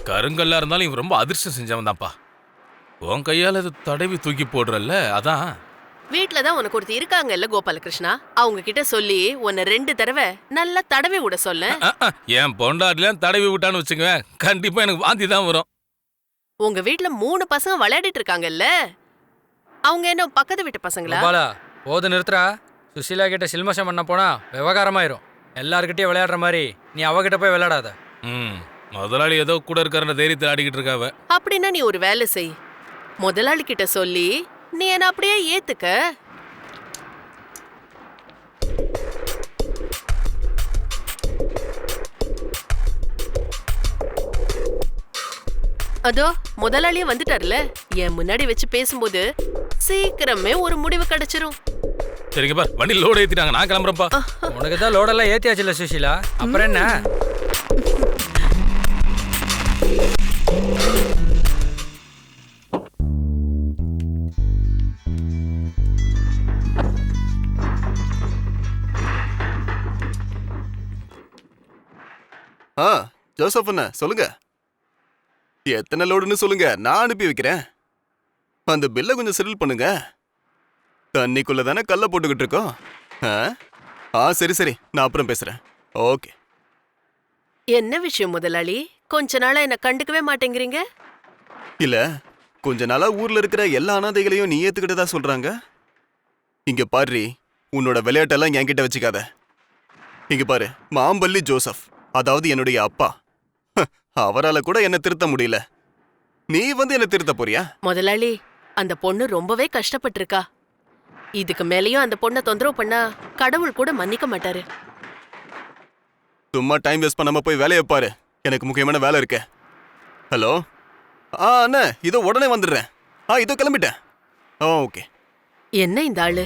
கருங்கல்லா இருந்தாலும் இவன் ரொம்ப அதிர்ஷ்டம் செஞ்சவன் தான்ப்பா. உன் கையால அது தடவி தூக்கி போடுறல்ல, அதான். வீட்லதான் உனக்கு ஒருத்தி இருக்காங்கல்ல கோபாலகிருஷ்ணா, அவங்க கிட்ட சொல்லி உன்னை 2 தடவை நல்லா தடவி விட சொல்ல. என் பொண்டாட்டிலாம் தடவி விட்டான்னு வச்சுக்குவேன், கண்டிப்பா எனக்கு வாந்தி தான் வரும். உங்க வீட்ல 3 பசங்க விளையாடிட்டு இருக்காங்கல்ல, அவங்க என்ன பக்கத்து வீட்டு பசங்களா? கோபாலா, போது நிறுத்துறா. சுசீலா கிட்ட சில்மஷம் பண்ண போனா விவகாரமாயிரும். எல்லார்கிட்டயும் விளையாடுற மாதிரி நீ அவகிட்ட போய் விளையாடாத. முதலாளி ஏதோ கூட இருக்கிற தைரியத்தில் ஆடிக்கிட்டு இருக்காவ. அப்படின்னா நீ ஒரு வேலை செய். முதலாளி கிட்ட சொல்லி நீ என்ன அப்படியே ஏத்துக்க. அதோ முதலாளியே வந்துட்டார்ல, என் முன்னாடி வச்சு பேசும்போது சீக்கிரமே ஒரு முடிவு கிடைச்சிரும். சரிங்க பா, வண்டி லோடு ஏத்திட்டாங்க, நான் கிளம்புறேன்ப்பா. உனக்கு தான் லோடெல்லாம் ஏத்தியாச்சுல சுசீலா, அப்புறம் என்ன? ஜோசப் அண்ணா சொல்லுங்க. எத்தனை லோடுன்னு சொல்லுங்க, நான் அனுப்பி வைக்கிறேன். அந்த பில்லை கொஞ்சம் செட்டில் பண்ணுங்க. தண்ணிக்குள்ள தானே கல்ல போட்டுக்கிட்டு இருக்கோம். சரி சரி, நான் அப்புறம் பேசுறேன். ஓகே. என்ன விஷயம் முதலாளி? கொஞ்ச நாளா என்ன கண்டுக்கவே மாட்டேங்கிறீங்க? இல்ல, கொஞ்ச நாளா ஊர்ல இருக்கிற எல்லா அனாதைகளையும் நீ ஏத்துக்கிட்டதா சொல்றாங்க. இங்க பாரு, உன்னோட விளையாட்டெல்லாம் என்கிட்ட வச்சுக்காத. இங்க பாரு, மாம்பள்ளி ஜோசப், அதாவது என்னுடைய அப்பா, அவரால கூட என்ன திருத்த முடியல. நீ வந்து என்ன திருத்த போறியா? முதலாளி, அந்த பொண்ணு ரொம்பவே கஷ்டப்பட்டிருக்கா. இதுக்கு மேலேயும் அந்த பொண்ணை தொந்தரவு பண்ணா கடவுள் கூட மன்னிக்க மாட்டாரு. சும்மா டைம் வேஸ்ட் பண்ணாம போய் வேலையை பாரு. எனக்கு முக்கியமான வேலை இருக்கு. ஹலோ, அண்ணா, இதோ உடனே வந்துடுறேன். இதோ கிளம்பிட்டேன். ஓகே. என்ன இந்த ஆளு?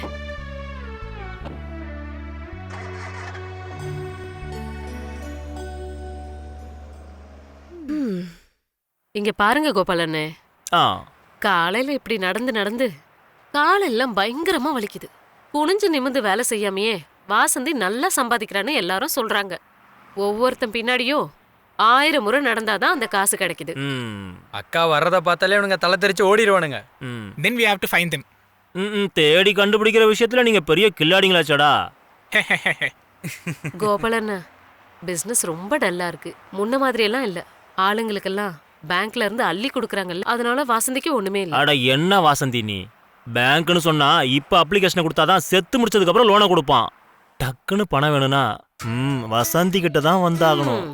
இங்க பாருங்க கோபாலண்ணே, காலையில இப்படி நடந்து நடந்து காலெல்லாம் பயங்கரமா வலிக்குது. குனிஞ்சு நிமிந்து வேலை செய்யாமையே வாசந்தி நல்லா சம்பாதிக்கிறான்னு எல்லாரும் சொல்றாங்க. ஒவ்வொருத்தன் பின்னாடியும் 1000 முறை நடந்தாதான் அந்த காசு கிடைக்குது. ம் அக்கா வர்றதை பார்த்தாலே இவனுங்க தலை தெரிச்சு ஓடிடுவானுங்க. ம் Then we have to find them. தேடி கண்டுபிடிக்கிற விஷயத்துல நீங்க பெரிய கில்லாடிங்களாச்சடா. கோபாலண்ணா, பிசினஸ் ரொம்ப டல்லா இருக்கு. முன்ன மாதிரி எல்லாம் இல்ல. ஆளுங்களுக்கெல்லாம் பேங்க்ல இருந்து அள்ளி கொடுக்கறாங்கல்ல, அதனால வாசந்திக்கு ஒண்ணுமே இல்ல. அட என்ன வாசந்தி நீ, பேங்க்னு சொன்னா இப்ப அப்ளிகேஷனை கொடுத்தாதான் செத்து முடிச்சதுக்கு அப்புறம் லோனை கொடுப்பான். டக்குன்னு பணம் வேணும்னா வசந்தி கிட்ட தான் வந்தாகணும்.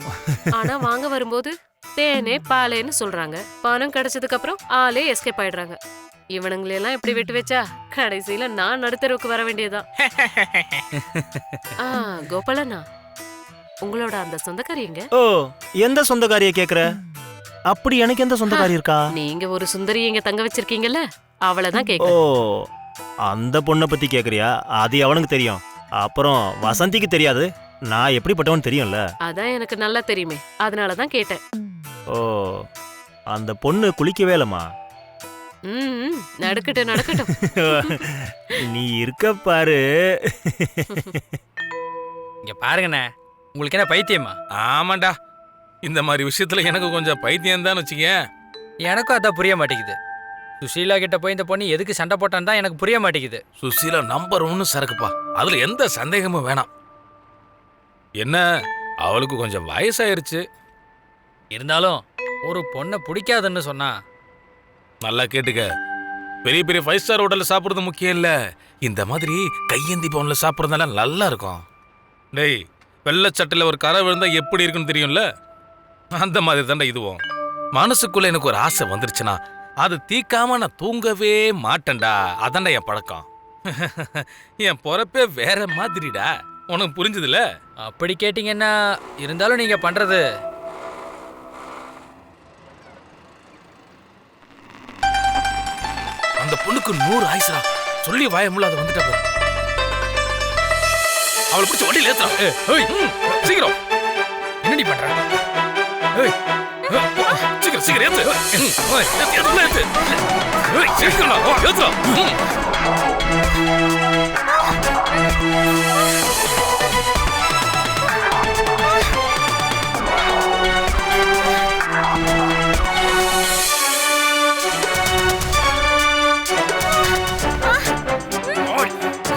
ஆனா வாங்க வரும்போது தேனே பாலேன்னு சொல்றாங்க. பணம் கிடைச்சதுக்கு அப்புறம் ஆளே எஸ்கேப் ஆயிடுறாங்க. இவனுங்களெல்லாம் எப்படி விட்டு வச்சா கடைசியில நான் நடுத்தருவுக்கு வர வேண்டியதான். கோபாலண்ணா, உங்களோட அந்த சொந்தக்காரி எங்க? ஓ, எந்த சொந்தக்காரிய கேக்குற? அப்படி எனக்கு எந்த சொந்தக்காரி இருக்கா? நீங்க ஒரு சுந்தரி இங்க தங்க வச்சிருக்கீங்கல்ல, அவளதான் ஓ, கேக்குறேன். அந்த பொண்ணை பத்தி கேக்குறியா? அது அவனுக்கு தெரியும். அப்புறம் வசந்திக்கு தெரியாது. நான் எப்படிப்பட்டவன் தெரியும்ல. அதான் எனக்கு நல்லா தெரியுமே, அதனாலதான் கேட்டேன். ஓ, அந்த பொண்ணு குளிக்கவே இல்லம்மா. நடக்கட்டும் நடக்கட்டும். நீ இருக்க பாரு. இங்க பாருங்கண்ணே, உங்களுக்கு என்ன பைத்தியமா? ஆமாண்டா, இந்த மாதிரி விஷயத்துல எனக்கு கொஞ்சம் பைத்தியம் தான் வச்சுக்கேன். எனக்கும் அதான் புரிய மாட்டேங்குது. சுஷீலா கிட்ட போய் இந்த பொண்ணு எதுக்கு சண்டை போட்டான்னு தான் எனக்கு புரிய மாட்டேங்குது. சுசீலா நம்பர் 1 சரக்குப்பா, அதுல எந்த சந்தேகமும் வேணாம். என்ன, அவளுக்கு கொஞ்சம் வயசாயிருச்சு. இருந்தாலும் ஒரு பொண்ணை பிடிக்காதுன்னு சொன்னா. நல்லா கேட்டுக்க, பெரிய பெரிய 5 ஸ்டார் ஹோட்டல்ல சாப்பிடுறது முக்கியம் இல்ல, இந்த மாதிரி கையேந்தி பவுன்ல சாப்பிடுறதுனால நல்லா இருக்கும். டேய், வெள்ளச்சட்டையில ஒரு கரை விழுந்தா எப்படி இருக்குன்னு தெரியும்ல, அந்த மாதிரி தாண்டா இதுவும். மனசுக்குள்ள எனக்கு ஒரு ஆசை வந்துருச்சுன்னா அது தீக்காம நான் தூங்கவே மாட்டேன்டா. அதான்டா என் பழக்கம். என் பொறப்பே வேற மாதிரிடா. உனக்கு புரிஞ்சுதுல? அப்படி கேட்டீங்கன்னா, இருந்தாலும் நீங்க பண்றது. அந்த பொண்ணுக்கு 100 ஆயிசா சொல்லி வாயமுள்ள அதை வந்துட்டா போற. அவளை பிடிச்ச வண்டியில் ஏத்துறா. சீக்கிரம் என்னடி பண்ற? சீக்கிரம் சீக்கிரம் ஏத்து. ஏத்து சீக்கிரம் ஏத்துறா.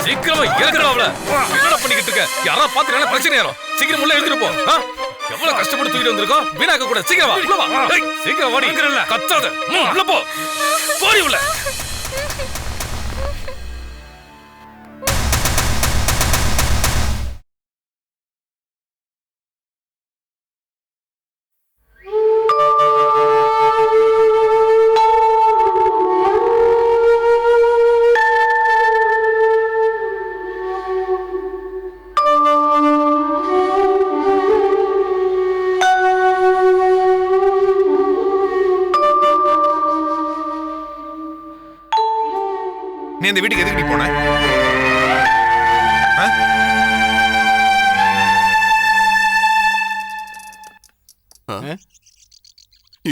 சீக்கிரமா இறக்குறா அவள. என்ன பண்ணிக்கிட்டு இருக்க? யாரா பாத்துறானே பிரச்சனை யாரோ. சீக்கிரம் உள்ள இழுத்துட்டு போ. எவ்வளவு கஷ்டப்பட்டு தூக்கிட்டு வந்திருக்கோம், வீணாக்க கூட. சீக்கிரம் வா, உள்ள வா. ஏய், சீக்கிரம் வாடி. கத்தாத, உள்ள போ. போடி உள்ள. நீ அந்த வீட்டுக்கு எதுக்கு நீ போன?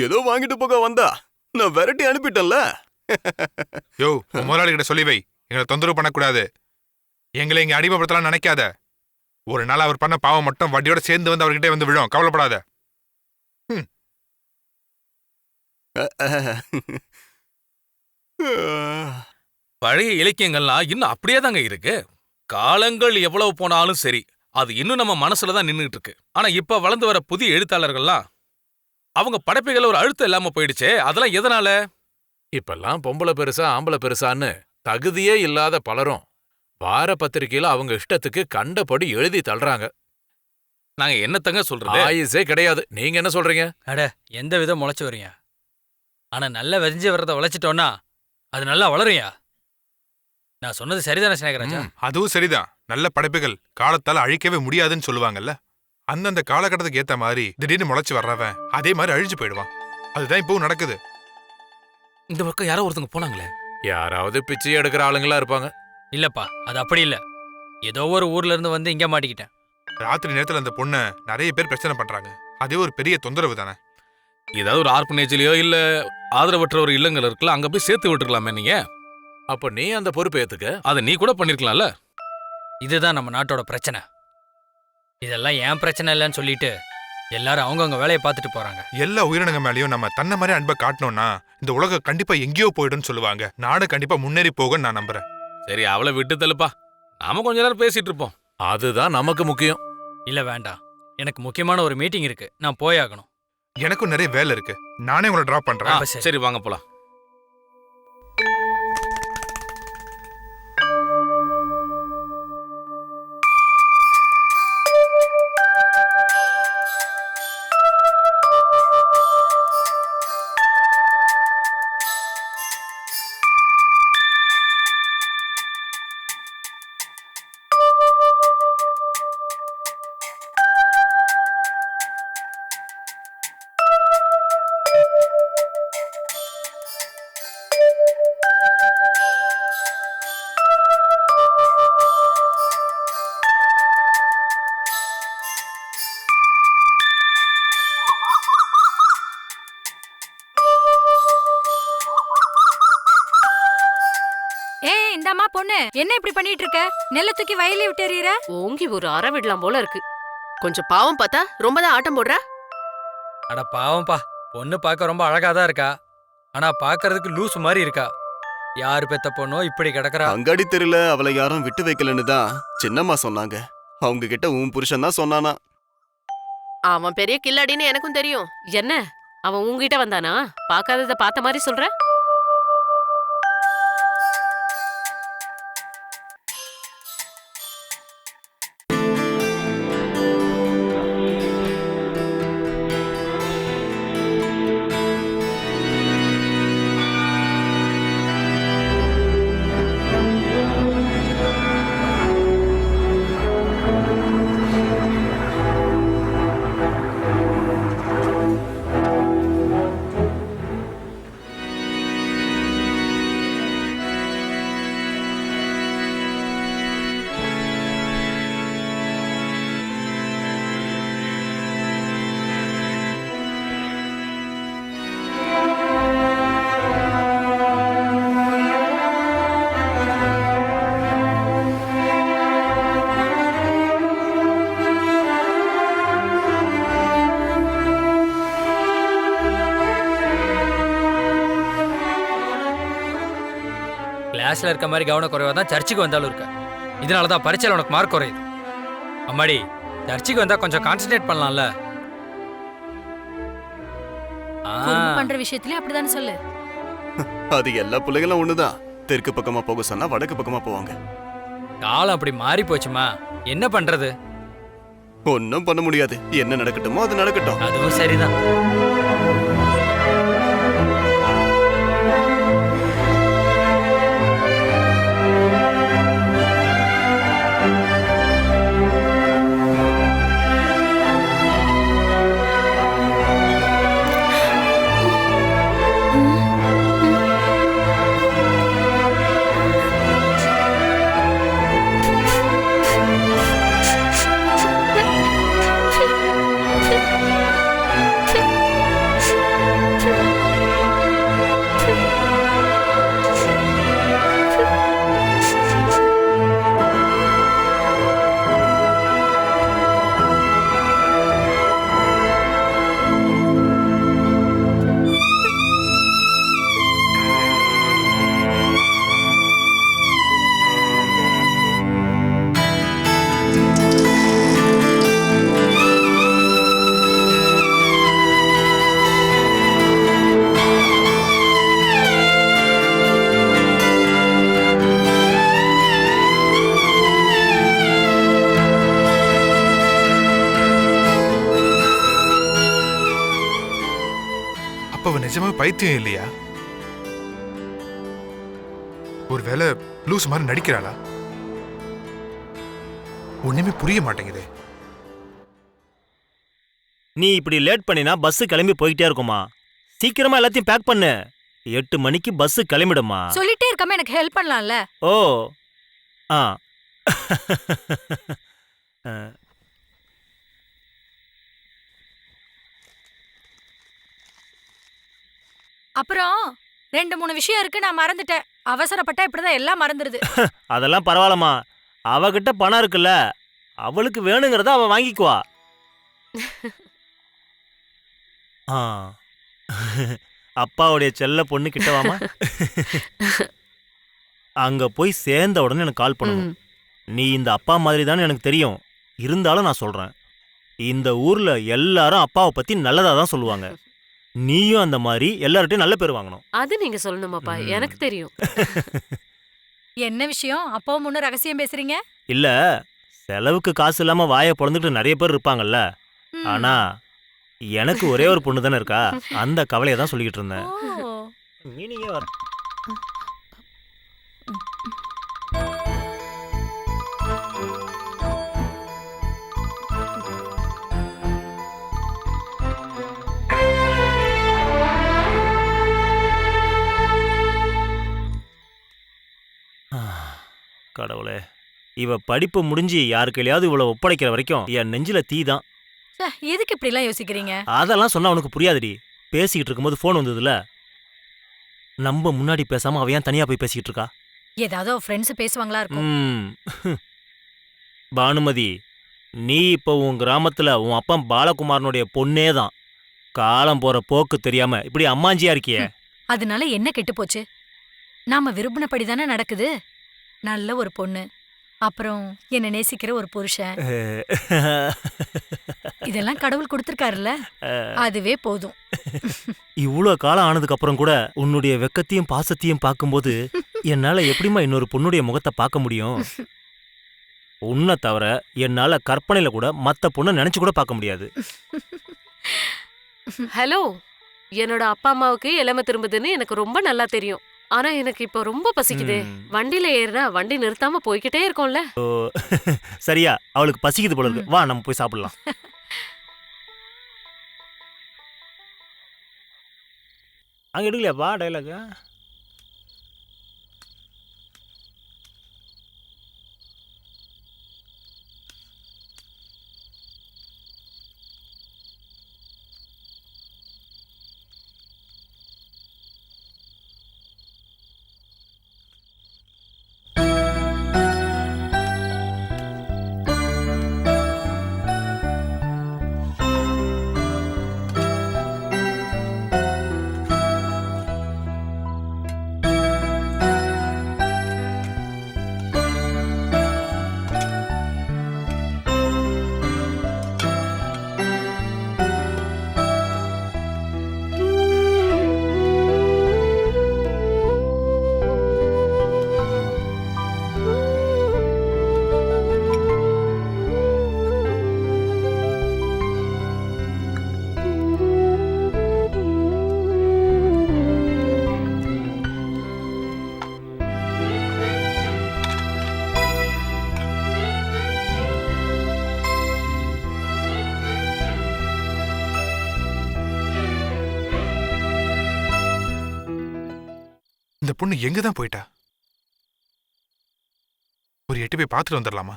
ஏதோ வாங்கிட்டு போக வந்தா நான் விரட்டி அனுப்பிட்டேன்ல. யோ, முதலாளி கிட்ட சொல்லி வை, எங்களை தொந்தரவு பண்ணக்கூடாது. எங்களை இங்க அடிமைப்படுத்தலாம் நினைக்காத. ஒரு நாள் அவர் பண்ண பாவம் மட்டும் வட்டியோட சேர்ந்து வந்து அவர்கிட்ட வந்து விழும். கவலைப்படாத. பழைய இலக்கியங்கள்லாம் இன்னும் அப்படியே தாங்க இருக்கு. காலங்கள் எவ்வளவு போனாலும் சரி, அது இன்னும் நம்ம மனசுல தான் நின்றுட்டு இருக்கு. ஆனா இப்ப வளர்ந்து வர புதிய எழுத்தாளர்கள்லாம் அவங்க படைப்புகள் ஒரு அழுத்தம் இல்லாம போயிடுச்சே. அதெல்லாம் எதனால? இப்பெல்லாம் பொம்பளை பெருசா ஆம்பளை பெருசான்னு தகுதியே இல்லாத பலரும் வார பத்திரிகையில அவங்க இஷ்டத்துக்கு கண்டபடி எழுதி தள்ளுறாங்க. நாங்க என்னத்தங்க சொல்றது? ஆயுசே கிடையாது. நீங்க என்ன சொல்றீங்க? அட, எந்த விதம் முளைச்சு வரீங்க. ஆனா நல்லா விதைஞ்சு வர்றதை உழைச்சிட்டோன்னா அது நல்லா வளருயா. நான் சொன்னது சரிதானே ஸ்நேகராஜா? அதுவும் சரிதான். நல்ல படைப்புகள் காலத்தால அழிக்கவே முடியாதுன்னு சொல்லுவாங்கல்ல. அந்தந்த காலகட்டத்துக்கு ஏத்த மாதிரி திடீர்னு முளைச்சு வர்றவன் அதே மாதிரி அழிஞ்சு போயிடுவான். அதுதான் இப்பவும் நடக்குது. இந்த பக்கம் யாரோ ஒருத்தங்க போனாங்களே. யாராவது பிச்சை எடுக்கிற ஆளுங்களா இருப்பாங்க. இல்லப்பா, அது அப்படி இல்ல. ஏதோ ஒரு ஊர்ல இருந்து வந்து இங்க மாட்டிக்கிட்டேன். ராத்திரி நேரத்துல அந்த பொண்ணை நிறைய பேர் பிரச்சனை பண்றாங்க. அதே ஒரு பெரிய தொந்தரவு தானே. ஏதாவது ஒரு ஆர்பனேஜ்லயோ இல்ல ஆதரவற்ற ஒரு இல்லங்கள் இருக்குல்ல, அங்க போய் சேர்த்து விட்டுருக்கலாமே நீங்க. அப்ப நீ அந்த பொறுப்பை ஏத்துக்க. அதை நீ கூட பண்ணிருக்கலாம்ல. இதுதான் நம்ம நாட்டோட பிரச்சனை. இதெல்லாம் ஏன் பிரச்சனை இல்லைன்னு சொல்லிட்டு எல்லாரும் அவங்கவங்க வேலையை பார்த்துட்டு போறாங்க. எல்லா உயிரினங்க மேலயும் நம்ம தன்னை மாதிரி அன்பை காட்டணும்னா இந்த உலகம் கண்டிப்பா எங்கேயோ போயிடும்னு சொல்லுவாங்க. நாடு கண்டிப்பா முன்னேறி போகும்னு நான் நம்புறேன். சரி அவளை விட்டு தள்ளுப்பா, நாம கொஞ்ச நேரம் பேசிட்டு இருப்போம். அதுதான் நமக்கு முக்கியம். இல்ல வேண்டாம், எனக்கு முக்கியமான ஒரு மீட்டிங் இருக்கு, நான் போயாகணும். எனக்கும் நிறைய வேலை இருக்கு, நானே உங்களை டிராப் பண்றேன். அப்ப சரி. சரி வாங்க போலாம். ஏய் இந்தம்மா பொண்ணு, என்ன இப்படி பண்ணிட்டு இருக்க? நெல்ல தூக்கி வயல்ல விட்டு எறியற? ஓங்கி ஒரு அற விடலாம் போல இருக்கு. கொஞ்சம் பாவம் பார்த்தா ரொம்ப தான் ஆட்டம் போடுறா. அட பாவம்பா, பொண்ணு பார்க்க ரொம்ப அழகா தான் இருக்கா, ஆனா பார்க்கறதுக்கு லூஸ் மாதிரி இருக்கா. யாரு பெத்த பொண்ணோ இப்படி கிடக்குறா. அங்காடி தெருல அவளை யாரும் விட்டு வைக்கலன்னு தான் சின்னம்மா சொன்னாங்க. அவங்க கிட்ட உன் புருஷன் தான் சொன்னானா. அவன் பெரிய கில்லாடின்னு எனக்கும் தெரியும். என்ன அவன் உங்ககிட்ட வந்தானா? பார்க்காதத பார்த்த மாதிரி சொல்ற? கிளாஸ்ல இருக்க மாதிரி கவன குறைவா தான் சர்ச்சுக்கு வந்தாலும் இருக்க. இதனால தான் பரீட்சையில உனக்கு மார்க் குறையுது. அம்மாடி, சர்ச்சுக்கு வந்தா கொஞ்சம் கான்சென்ட்ரேட் பண்ணலாம்ல. குறும்பு பண்ற விஷயத்துலயும் அப்படிதானே சொல்லு. அது எல்லா பிள்ளைகளும் ஒண்ணுதான். தெற்கு பக்கமா போக சொன்னா வடக்கு பக்கமா போவாங்க. காலம் அப்படி மாறி போச்சுமா, என்ன பண்றது? ஒன்னும் பண்ண முடியாது. என்ன நடக்கட்டுமோ அது நடக்கட்டும். அதுவும் சரிதான். நிஜமா பைத்தியம் இல்லையா? ஒருவேளை லூஸ் மாதிரி நடிக்கிறாளா? ஒண்ணுமே புரிய மாட்டேங்குது. நீ இப்படி லேட் பண்ணினா பஸ் கிளம்பி போயிட்டே இருக்குமா? சீக்கிரமா எல்லாத்தையும் பேக் பண்ணு. 8 மணிக்கு பஸ் கிளம்பிடுமா? சொல்லிட்டே இருக்காம எனக்கு ஹெல்ப் பண்ணலாம்ல. ஓ ஆ அப்புறம் 2-3 விஷயம் இருக்கு, நான் மறந்துட்டேன். அவசரப்பட்டா இப்படிதான் எல்லாம் மறந்துடுது. அதெல்லாம் பரவாயில்லம்மா, அவகிட்ட பணம் இருக்குல்ல, அவளுக்கு வேணுங்கிறத அவ வாங்கிக்குவா. ஆ. அப்பாவுடைய செல்ல பொண்ணு கிட்டவாமா. அங்க போய் சேர்ந்த உடனே எனக்கு கால் பண்ணணும். நீ இந்த அப்பா மாதிரி தானே எனக்கு தெரியும். இருந்தாலும் நான் சொல்றேன், இந்த ஊர்ல எல்லாரும் அப்பாவை பத்தி நல்லதா தான் சொல்லுவாங்க. நீயும் அந்த மாதிரி எல்லார்ட்டையும் நல்ல பேர் வாங்கணும். அது நீங்க சொல்லணுமாப்பா, எனக்கு தெரியும். என்ன விஷயம்? அப்பாவும் முன்ன ரகசியம் பேசுறீங்க? இல்ல, செலவுக்கு காசு இல்லாம வாயை பொழந்துட்டு நிறைய பேர் இருப்பாங்கல்ல. ஆனா எனக்கு ஒரே ஒரு பொண்ணு தானே இருக்கா. அந்த கவலையை தான் சொல்லிக்கிட்டு இருந்தேன். மீனிங்கே வர கடவுளே, இவ படிப்பு முடிஞ்சு யாருக்கையாவது இவ்வளவு ஒப்படைக்கிற வரைக்கும் என் நெஞ்சில தீ தான். ச்சே, எதுக்கு இப்படி எல்லாம் யோசிக்கிறீங்க? அதெல்லாம் சொன்னா உனக்கு புரியாதுடி. பேசிக்கிட்டு இருக்கும்போது போன் வந்ததுல, நம்ம முன்னாடி பேசாம அவ ஏன் தனியா போய் பேசிக்கிட்டு இருக்கா? ஏதாவது ஃப்ரெண்ட்ஸ் பேசுவாங்களா இருக்கும். பானுமதி, நீ இப்போ உன் கிராமத்துல உன் அப்பன் பாலகுமாரனுடைய பொண்ணே தான். காலம் போற போக்கு தெரியாம இப்படி அம்மாஞ்சியா இருக்கியே. அதனால என்ன கெட்டு போச்சு? நாம விரும்பினபடி தானே நடக்குது. நல்ல ஒரு பொண்ணு, அப்புறம் என்ன நேசிக்கிற ஒரு புருஷன், இதெல்லாம் கடவுள் கொடுத்திருக்காருல்ல, அதுவே போதும். இவ்வளோ காலம் ஆனதுக்கு அப்புறம் கூட உன்னுடைய வெக்கத்தையும் பாசத்தையும் பார்க்கும்போது என்னால எப்படிமா இன்னொரு பொண்ணுடைய முகத்தை பார்க்க முடியும்? உன்னை தவிர என்னால கற்பனையில கூட மத்த பொண்ணை நினைச்சு கூட பார்க்க முடியாது. ஹலோ, என்னோட அப்பா அம்மாவுக்கு இளமை திரும்புதுன்னு எனக்கு ரொம்ப நல்லா தெரியும். ஆனா எனக்கு இப்ப ரொம்ப பசிக்குது. வண்டியில ஏறினா வண்டி நிறுத்தாம போய்கிட்டே இருக்கோம்ல. சரியா, அவளுக்கு பசிக்குது போல இருக்கு. வா, நம்ம போய் சாப்பிடலாம். அங்க எடுக்கலையாப்பா டைலாக்? இந்த பொண்ணு எங்க தான் போயிட்டா? ஒரு எட்டு போய் பார்த்துட்டு வந்துடலாமா?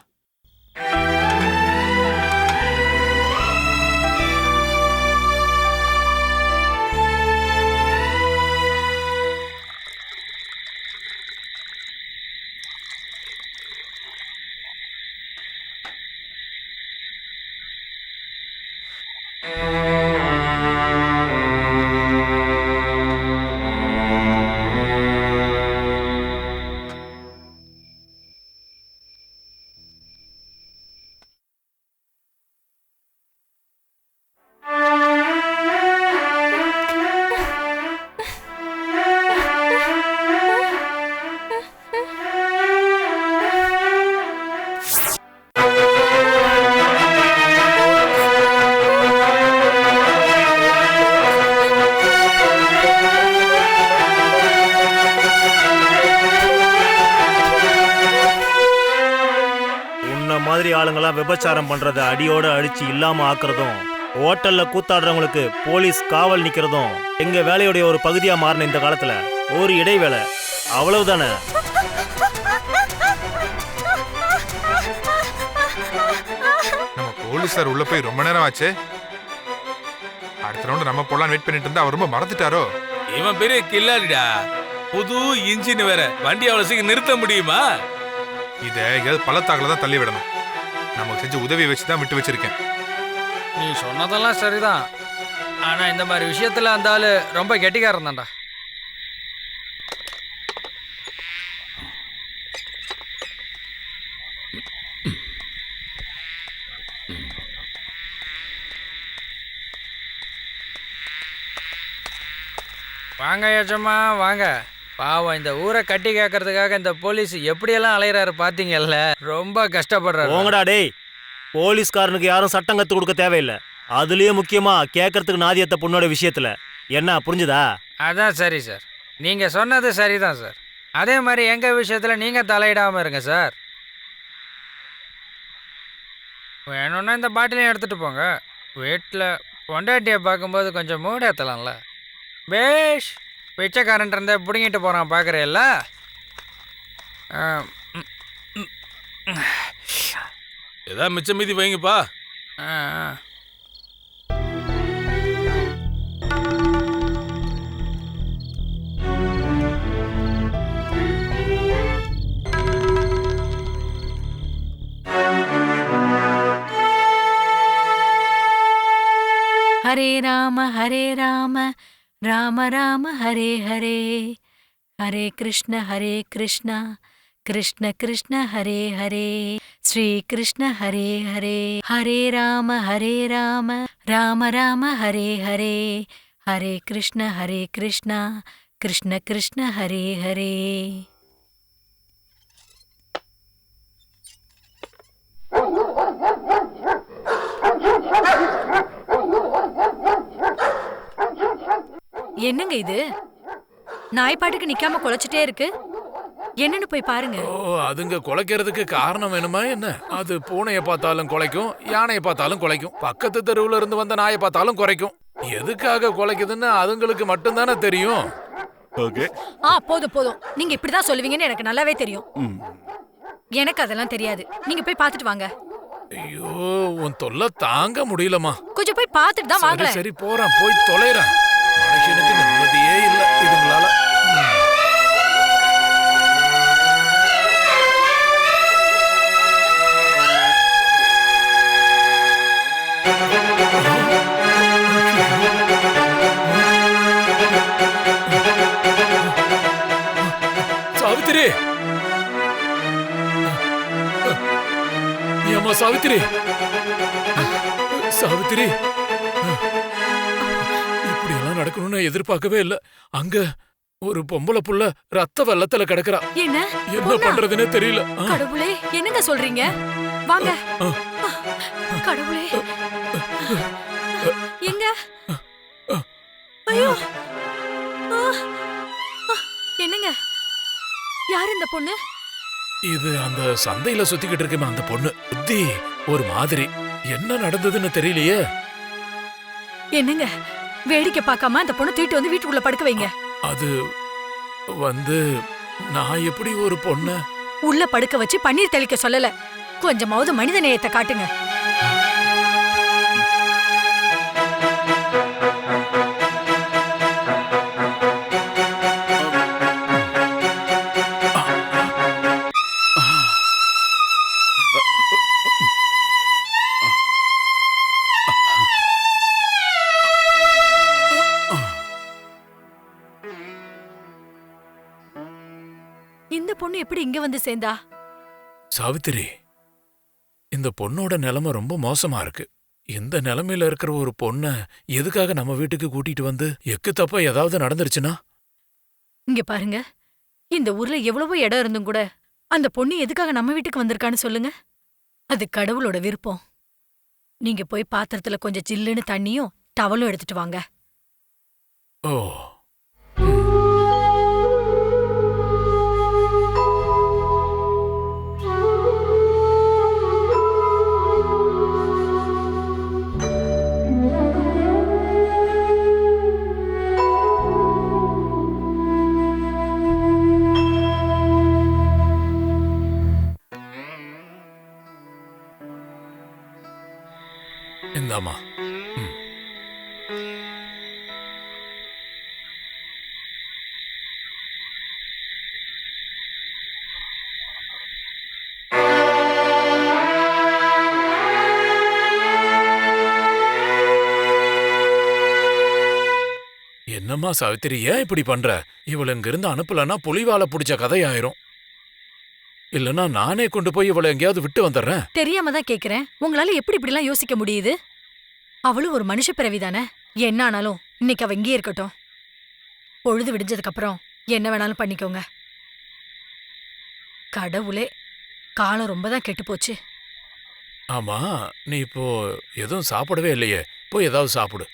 மாதிரி ஆளுங்கெல்லாம் விபச்சாரம் பண்றத அடியோட அடிச்சு இல்லாம ஆக்குறதும், ஹோட்டல்ல கூத்தாடுறவங்களுக்கு போலீஸ் காவல் நிக்கிறதும் எங்க வேலையுடைய ஒரு பகுதியா மாறின இந்த காலத்துல ஒரு இடைவேளை, அவ்வளவுதானே. நம்ம போலீஸார் உள்ள போய் ரொம்ப நேரம் ஆச்சு. அடுத்த ரவுண்ட் நம்ம போலாம் வெயிட் பண்ணிட்டு இருந்தா அவர் ரொம்ப மறந்துட்டாரோ. இவன் பெரிய கில்லாடிடா, புது இன்ஜின் வேற, வண்டி அவ்வளவு சீக்கிரம் நிறுத்த முடியுமா? இதை ஏதாவது பள்ளத்தாக்குல தான் தள்ளி விடணும். நமக்கு செஞ்ச உதவியை வச்சுதான் விட்டு வச்சிருக்கேன். நீ சொன்னதெல்லாம் சரிதான். ஆனா இந்த மாதிரி விஷயத்துல அந்த ஆளு ரொம்ப கெட்டிக்காரன் தான்டா. வாங்க ஏஜம்மா வாங்க. பாவம் இந்த ஊரை கட்டி கேட்கறதுக்காக இந்த போலீஸ் எப்படியெல்லாம் அலையிறாரு பாத்தீங்கல்ல. ரொம்ப கஷ்டப்படுறாரு. போங்கடா டேய், போலீஸ்காரனுக்கு யாரும் சட்டம் கத்து கொடுக்க தேவையில்லை. அதுலயும் முக்கியமா கேட்கறதுக்கு நாதியத்த பொண்ணோட விஷயத்துல. என்ன புரிஞ்சுதா? அதான் சரி சார், நீங்க சொன்னது சரிதான் சார். அதே மாதிரி எங்க விஷயத்துல நீங்க தலையிடாம இருங்க சார். வேணும்னா இந்த பாட்டிலையும் எடுத்துட்டு போங்க. வீட்டில் பொண்டாட்டியை பார்க்கும்போது கொஞ்சம் மூடு ஏற்றலாம்ல. பேஷ், பிச்சைக்காரன் இருந்தா பிடுங்கிட்டு போகிறான் பார்க்குறேல்ல. ஏதாவது மிச்சம் மீதி வைங்கப்பா. ஹரே ராம ராம ராம ஹரே ஹரே, ஹரே கிருஷ்ண கிருஷ்ண கிருஷ்ண ஹரே ஹரே, ஸ்ரீ கிருஷ்ண ஹரே ஹரே. ஹரே ராம ராம ராம ஹரே ஹரே, ஹரே கிருஷ்ண கிருஷ்ண கிருஷ்ண ஹரே ஹரே. என்னங்க இது? நாய் பாட்டுக்கு நிக்காம குலைச்சிட்டே இருக்கு. என்னன்னு போய் பாருங்க. ஓ, அதுங்க குலைக்கிறதுக்கு காரணம் வேணுமா என்ன? அது பூனையை பார்த்தாலும் குலைக்கும், யானையை பார்த்தாலும் குலைக்கும், பக்கத்து தெருவுல இருந்து வந்த நாயை பார்த்தாலும் குறைக்கும். எதுக்காக குலைக்குதுன்னு அதுங்களுக்கு மட்டும்தானே தெரியும். ஓகே. போதும். நீங்க இப்படிதான் சொல்லுவீங்கன்னு எனக்கு நல்லாவே தெரியும். எனக்கு அதெல்லாம் தெரியாது. நீங்க போய் பார்த்துட்டு வாங்க. ஐயோ, உன் தொல்லை தாங்க முடியலமா. கொஞ்சம் போய் பார்த்துட்டு தான் வாங்க. சரி போறேன், போய் தொலைறேன். மனுஷனுக்கு நிம்மதியே இல்ல இதுங்களால. சாவித்திரி, ஏம்மா சாவித்திரி, சாவித்திரி, இப்படியெல்லாம் நடக்கணும்னு எதிர்பார்க்கவே இல்ல. அங்க ஒரு பொம்பளை புள்ள ரத்த வெள்ளத்துல கிடக்குறா. என்ன பண்றதுன்னு தெரியல. கடவுளே, என்னங்க சொல்றீங்க? வாங்க. கடவுளே, எங்க? ஐயோ, என்னங்க? யார் இந்த பொண்ணு? இது அந்த சந்தையில சுத்திக்கிட்டு இருக்குமே அந்த பொண்ணு. புத்தி ஒரு மாதிரி. என்ன நடந்ததுன்னு தெரியலையே. என்னங்க, வேடிக்கை பார்க்காம அந்த பொண்ணு தூக்கிட்டு வந்து வீட்டுக்குள்ள படுக்க வைங்க. அது நான் எப்படி ஒரு பொண்ண உள்ள படுக்க வச்சு பன்னீர் தெளிக்க சொல்லல. கொஞ்சமாவது மனித நேயத்தை காட்டுங்க. இந்த பொண்ணு எப்படி இங்க வந்து சேர்ந்தா? சாவித்திரி, இந்த பொண்ணோட நிலைமை ரொம்ப மோசமா இருக்கு. இந்த நிலைமையில இருக்கிற ஒரு பொண்ண எதுக்காக நம்ம வீட்டுக்கு கூட்டிட்டு வந்து எக்கு தப்பா ஏதாவது நடந்துருச்சுன்னா? இங்க பாருங்க, இந்த ஊர்ல எவ்வளவோ இடம் இருந்தும் கூட அந்த பொண்ணு எதுக்காக நம்ம வீட்டுக்கு வந்திருக்கான்னு சொல்லுங்க. அது கடவுளோட விருப்பம். நீங்க போய் பாத்திரத்துல கொஞ்சம் ஜில்லுன்னு தண்ணியும் டவலும் எடுத்துட்டு வாங்க. ஓ, இந்தாமா. என்னம்மா சாவித்திரி ஏன் இப்படி பண்ற? இவள இங்க இருந்து அனுப்பலன்னா புலிவால புடிச்ச கதையாயிரும். இல்லனா நானே கொண்டு போய் இவள எங்கேயாவது விட்டு வந்துடுறேன். தெரியாம தான் கேக்குறேன். உங்களால எப்படி இப்படி எல்லாம் யோசிக்க முடியுது? அவளும் ஒரு மனுஷ பிறவிதானே. என்ன ஆனாலும் இன்னைக்கு அவ இங்கேயே இருக்கட்டும். பொழுது விடிஞ்சதுக்கு அப்புறம் என்ன வேணாலும் பண்ணிக்கோங்க. கடவுளே, காலம் ரொம்ப தான் கெட்டு போச்சு. ஆமா, நீ இப்போ எதுவும் சாப்பிடவே இல்லையே. போய் ஏதாவது சாப்பிடு.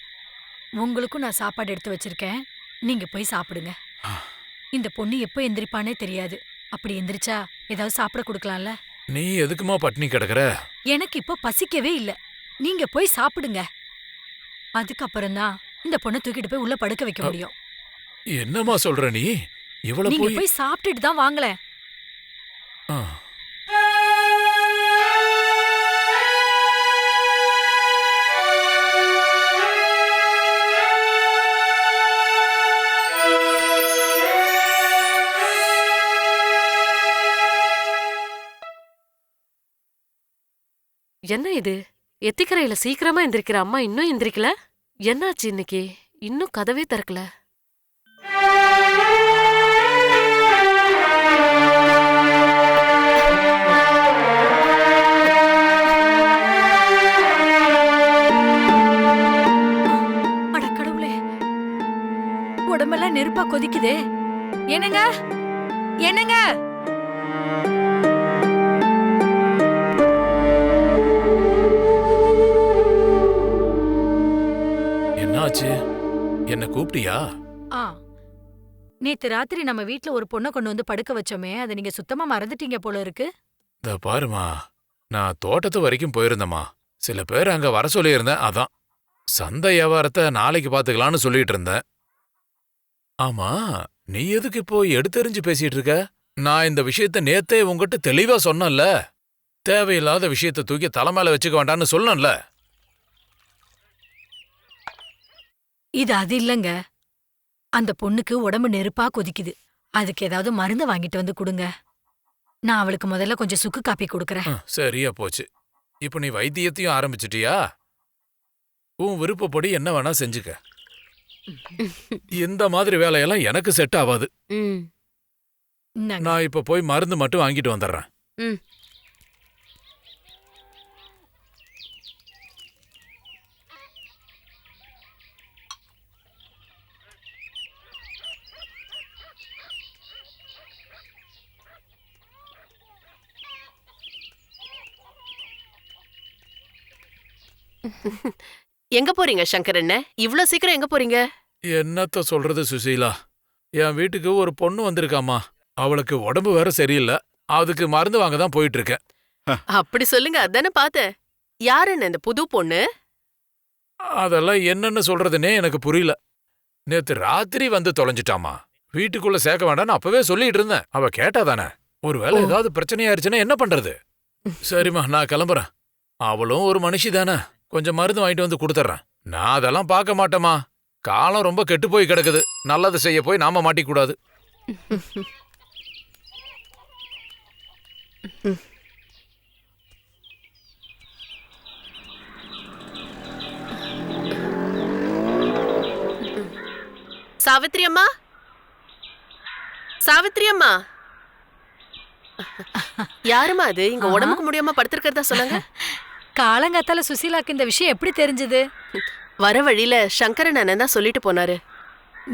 உங்களுக்கும் நான் சாப்பாடு எடுத்து வச்சிருக்கேன். நீங்க போய் சாப்பிடுங்க. இந்த பொண்ணு எப்போ எந்திரிப்பானே தெரியாது. அப்படி எந்திரிச்சா ஏதாவது சாப்பிட கொடுக்கலாம்ல. நீ எதுக்குமா பட்னி கிடக்குற? எனக்கு இப்போ பசிக்கவே இல்ல. நீங்க போய் சாப்பிடுங்க. அதுக்கப்புறம் தான் இந்த பொண்ணை தூக்கிட்டு போய் உள்ள படுக்க வைக்க முடியும். என்னம்மா சொல்ற நீ? இவள நீங்க போய் போய் சாப்பிட்டுட்டு தான் வாங்களேன். ஆ. என்ன இது? எத்திக்கரையில சீக்கிரமா எந்திரிக்கிற அம்மா இன்னும் எந்திரிக்கல? என்னாச்சு இன்னைக்கு? இன்னும் கதவே திறக்கல. அட கடவுளே, உடம்பெல்லாம் நெருப்பா கொதிக்குதே. என்னங்க என்னங்க? என்னாச்சு? என்ன கூப்பிட்டியா? ஆ, நேத்து ராத்திரி நம்ம வீட்ல ஒரு பொண்ணை கொண்டு வந்து படுக்க வச்சோமே, அதை நீங்க சுத்தமா மறந்துட்டீங்க போல இருக்கு. இந்த பாருமா, நான் தோட்டத்து வரைக்கும் போயிருந்தேம்மா. சில பேர் அங்க வர சொல்லியிருந்தேன். அதான் சந்தை வியாபாரத்தை நாளைக்கு பாத்துக்கலாம்னு சொல்லிட்டு இருந்தேன். ஆமா, நீ எதுக்கு இப்போ எடுத்தெறிஞ்சு பேசிட்டு இருக்க? நான் இந்த விஷயத்த நேத்தே உங்ககிட்ட தெளிவா சொன்னேன்ல. தேவையில்லாத விஷயத்த தூக்கி தலைமையில வச்சுக்க வேண்டாம்னு சொன்னேன்ல. இது அது இல்லங்க. அந்த பொண்ணுக்கு உடம்பு நெருப்பா கொதிக்குது. அதுக்கு ஏதாவது மருந்து வாங்கிட்டு வந்து கொடுங்க. நான் அவளுக்கு முதல்ல கொஞ்சம் சுக்கு காப்பி கொடுக்கறேன். சரியா போச்சு. இப்போ நீ வைத்தியத்தையும் ஆரம்பிச்சிட்டியா? உன் விருப்பப்படி என்ன வேணா செஞ்சுக்க. இந்த மாதிரி வேலையெல்லாம் எனக்கு செட் ஆகாது. இந்தாங்க. நான் இப்ப போய் மருந்து மட்டும் வாங்கிட்டு வந்துடுறேன். ம். எங்க போறீங்க சங்கரண்ண? இவ்ளோ சீக்கிரம் எங்க போறீங்க? என்னத்த சொல்றது சுசீலா, என் வீட்டுக்கு ஒரு பொண்ணு வந்திருக்காமா. அவளுக்கு உடம்பு வேற சரியில்லை. அதுக்கு மருந்து வாங்க தான் போயிட்டு இருக்கேன். அப்படி சொல்லுங்க, அதானே பார்த்தேன். யாருன்னு இந்த புது பொண்ணு? அதெல்லாம் என்னன்னு சொல்றதுனே எனக்கு புரியல. நேத்து ராத்திரி வந்து தொலைஞ்சிட்டாமா. வீட்டுக்குள்ள சேர்க்க வேண்டாம்னு அப்பவே சொல்லிட்டு இருந்தேன். அவ கேட்டாதானே. ஒருவேளை ஏதாவது பிரச்சனையாயிருச்சுன்னா என்ன பண்றது? சரிம்மா, நான் கிளம்புறேன். அவளும் ஒரு மனுஷி தானே. கொஞ்சம் மருந்து வாங்கிட்டு வந்து கொடுத்துட்றேன். நான் அதெல்லாம் பார்க்க மாட்டேமா. காலம் ரொம்ப கெட்டு போய் கிடக்குது. நல்லது செய்ய போய் நாம மாட்டிக்கூடாது. சாவித்ரி அம்மா, சாவித்ரி அம்மா. யாருமா அது இங்க உடம்புக்கு முடியாம படுத்திருக்கிறதா சொல்லுங்க. காலங்காத்தால சுசீலாக்கு இந்த விஷயம் எப்படி தெரிஞ்சது? வர வழியில சங்கரன் அண்ணன் தான் சொல்லிட்டு போனாரு.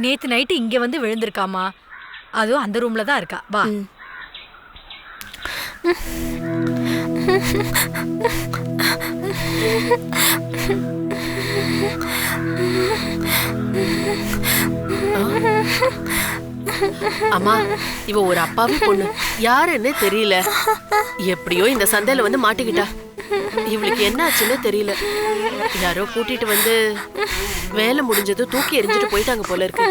நேத்து நைட்டு இங்க வந்து விழுந்திருக்காமா. அதுவும் அந்த ரூம்ல தான் இருக்கா. வா. அம்மா, இவ ஒரு அப்பாவி பொண்ணு. யாருன்னு தெரியல. எப்படியோ இந்த சந்தையில வந்து மாட்டிக்கிட்டா. இவளுக்கு என்ன ஆச்சுன்னு தெரியல. யாரோ கூட்டிட்டு வந்து வேலை முடிஞ்சது தூக்கி எறிஞ்சிட்டு போயிட்டாங்க போல இருக்கு.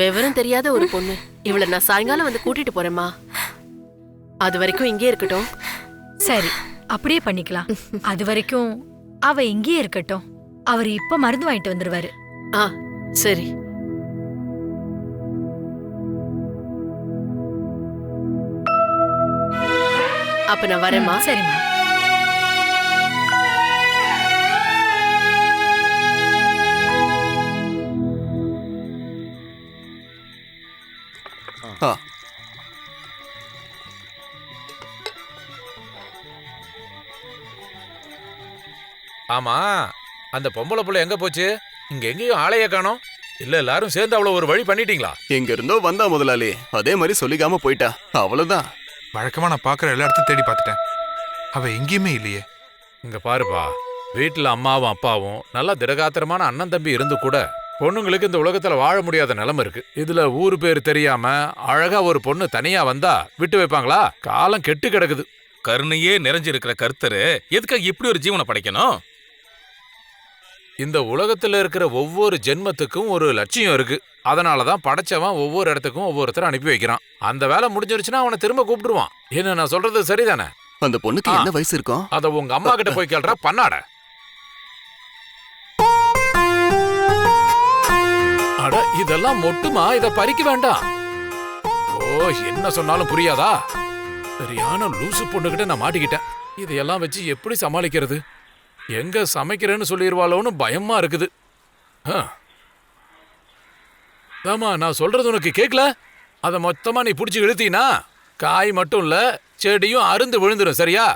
விவரம் தெரியாத ஒரு பொண்ணு. இவளை நான் சாயங்காலம் வந்து கூட்டிட்டு போறேம்மா. அது வரைக்கும் இங்கே இருக்கட்டும். சரி, அப்படியே பண்ணிக்கலாம். அது வரைக்கும் அவ இங்கேயே இருக்கட்டும். அவர் இப்ப மருந்து வாங்கிட்டு வந்துருவாரு. ஆ, சரி. அப்ப நான் வரேம்மா. சரிம்மா. ஆ. ஆமா, அந்த பொம்பளை புள்ள எங்க போச்சு? இங்க எங்கேயும் ஆளைய காணோம். இல்ல எல்லாரும் சேர்ந்து அவ்வளவு ஒரு வழி பண்ணிட்டீங்களா? எங்க இருந்தோ வந்தா முதலாளி, அதே மாதிரி சொல்லிக்காம போயிட்டா, அவ்வளவுதான். வழக்கமா நான் பாக்குற எல்லா இடத்தையும் தேடி பார்த்துட்டேன், அவ எங்கேயுமே இல்லையே. இங்க பாருப்பா, வீட்டுல அம்மாவும் அப்பாவும் நல்லா திடகாத்திரமான அண்ணன் தம்பி இருந்து கூட பொண்ணுங்களுக்கு இந்த உலகத்துல வாழ முடியாத நிலைமை இருக்கு. இதுல ஊரு பேர் தெரியாம அழகா ஒரு பொண்ணு தனியா வந்தா விட்டு வைப்பாங்களா? காலம் கெட்டு கிடக்குது. கருணையே நிறைஞ்சிருக்கிற கர்த்தரு எதுக்காக இப்படி ஒரு ஜீவனை படைக்கணும்? இந்த உலகத்துல இருக்கிற ஒவ்வொரு ஜென்மத்துக்கும் ஒரு லட்சியம் இருக்கு. அதனாலதான் படைச்சவன் ஒவ்வொரு இடத்துக்கும் ஒவ்வொருத்தரை அனுப்பி வைக்கிறான். அந்த வேலை முடிஞ்சிருச்சுன்னா அவனை திரும்ப கூப்பிடுவான். என்ன நான் சொல்றது சரிதானே? அந்த பொண்ணுக்கு என்ன வயசு இருக்கும்? அத உங்க அம்மா கிட்ட போய் கேள்ற பண்ணாட. அட இதெல்லாம் மொட்டுமா, இத பறிக்க வேண்டாம். ஓ, என்ன சொன்னாலும் புரியாதா? சரியான லூசு பொண்ணுகிட்ட நான் மாட்டிக்கிட்டேன். இதையெல்லாம் வச்சு எப்படி சமாளிக்கிறது? எங்க சமைக்கிறேன்னு சொல்லிடுவாளோன்னு பயமா இருக்குது. ஆமா, நான் சொல்றது உனக்கு கேட்கல? அத மொத்தமா நீ புடிச்சு இழுத்தீனா காய் மட்டும் இல்ல, செடியும் அருந்து விழுந்துரும். சரியா?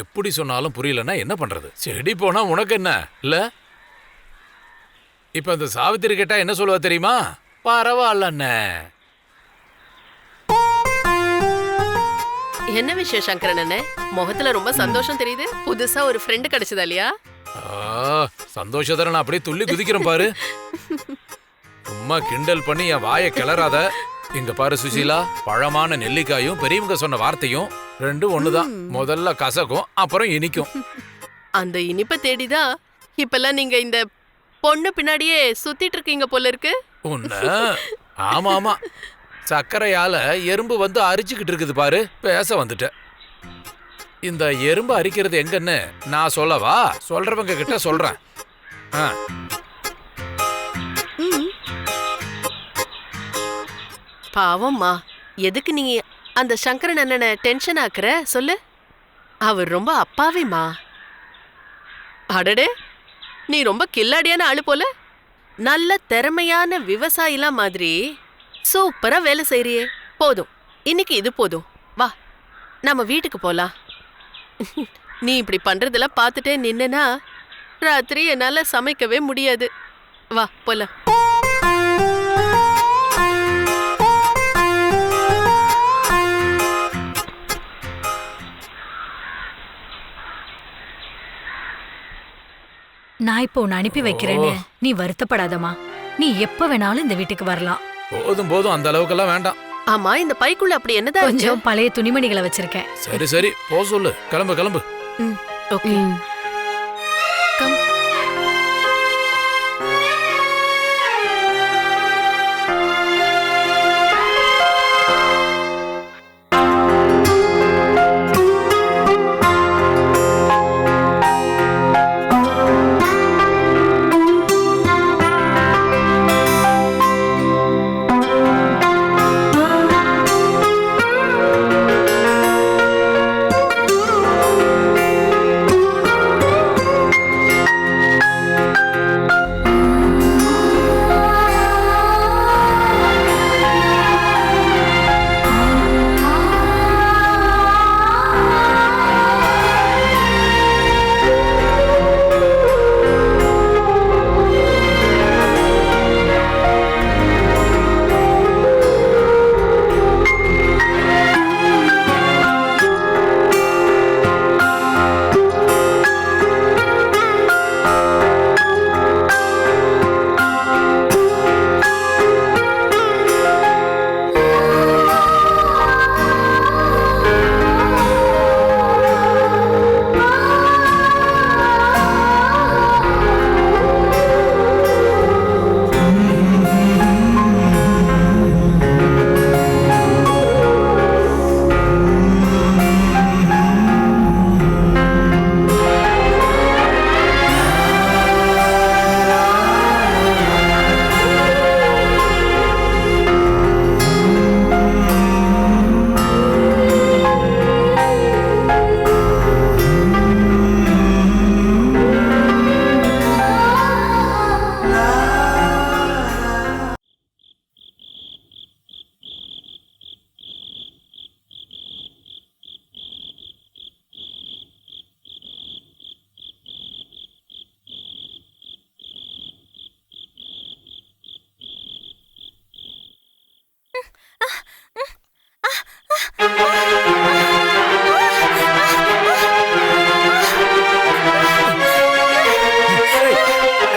எப்படி சொன்னாலும் புரியலன்னா என்ன பண்றது? செடி போனா உனக்கு என்ன இல்ல? இப்ப அந்த சாவித்திரி கேட்டா என்ன சொல்லுவா தெரியுமா? பரவாயில்லண்ணே. என்ன விஷயம் சங்கரன் அண்ணே? முகத்துல ரொம்ப சந்தோஷம் தெரியுது. புதுசா ஒரு ஃப்ரெண்ட் கிடைச்சதா இல்லையா? சந்தோஷத்துல நான் அப்படியே துள்ளி குதிக்கிறேன் பாரு. சும்மா கிண்டல் பண்ணி என் வாயை கிளறாத. இங்க பாரு சுசீலா, பழமான நெல்லிக்காயும் பெரியவங்க சொன்ன வார்த்தையும் ரெண்டும் ஒண்ணுதான். முதல்ல கசக்கும், அப்புறம் இனிக்கும். அந்த இனிப்பை தேடிதான் இப்பெல்லாம் நீங்க இந்த பொண்ணு பின்னாடியே சுத்திட்டு இருக்கீங்க போல இருக்கு. உன்ன ஆமா ஆமா, சர்க்கரையால எறும்பு வந்து அரிச்சுக்கிட்டு இருக்குது பாரு. பேச வந்துட்ட. இந்த எறும்பு அரிக்கிறது எங்கன்னு நான் சொல்லவா? சொல்றவங்க கிட்ட சொல்றேன். பாவம்மா, எதுக்கு நீ அந்த சங்கரன் அண்ணனை டென்ஷன் ஆக்குற சொல்லு? அவர் ரொம்ப அப்பாவிமா. அடடே, நீ ரொம்ப கில்லாடியான ஆளு போல. நல்ல திறமையான விவசாயிலாம் மாதிரி சூப்பரா வேலை செய்றியே. போதும், இன்னைக்கு இது போதும். வா, நம்ம வீட்டுக்கு போலாம். நீ இப்படி பண்றதெல்லாம் பார்த்துட்டே நின்னா ராத்திரி என்னால சமைக்கவே முடியாது. வா போலாம். நான் இப்போ உன்னை அனுப்பி வைக்கிறேன்னு நீ வருத்தப்படாதம்மா. நீ எப்ப வேணாலும் இந்த வீட்டுக்கு வரலாம். போதும் போதும், அந்த அளவுக்கெல்லாம் வேண்டாம். ஆமா, இந்த பைக்குள்ள அப்படி என்னதான் கொஞ்சம் பழைய துணிமணிகளை வச்சிருக்கேன். சரி சரி, போ சொல்லு. கிளம்பு கிளம்பு. ஓகே.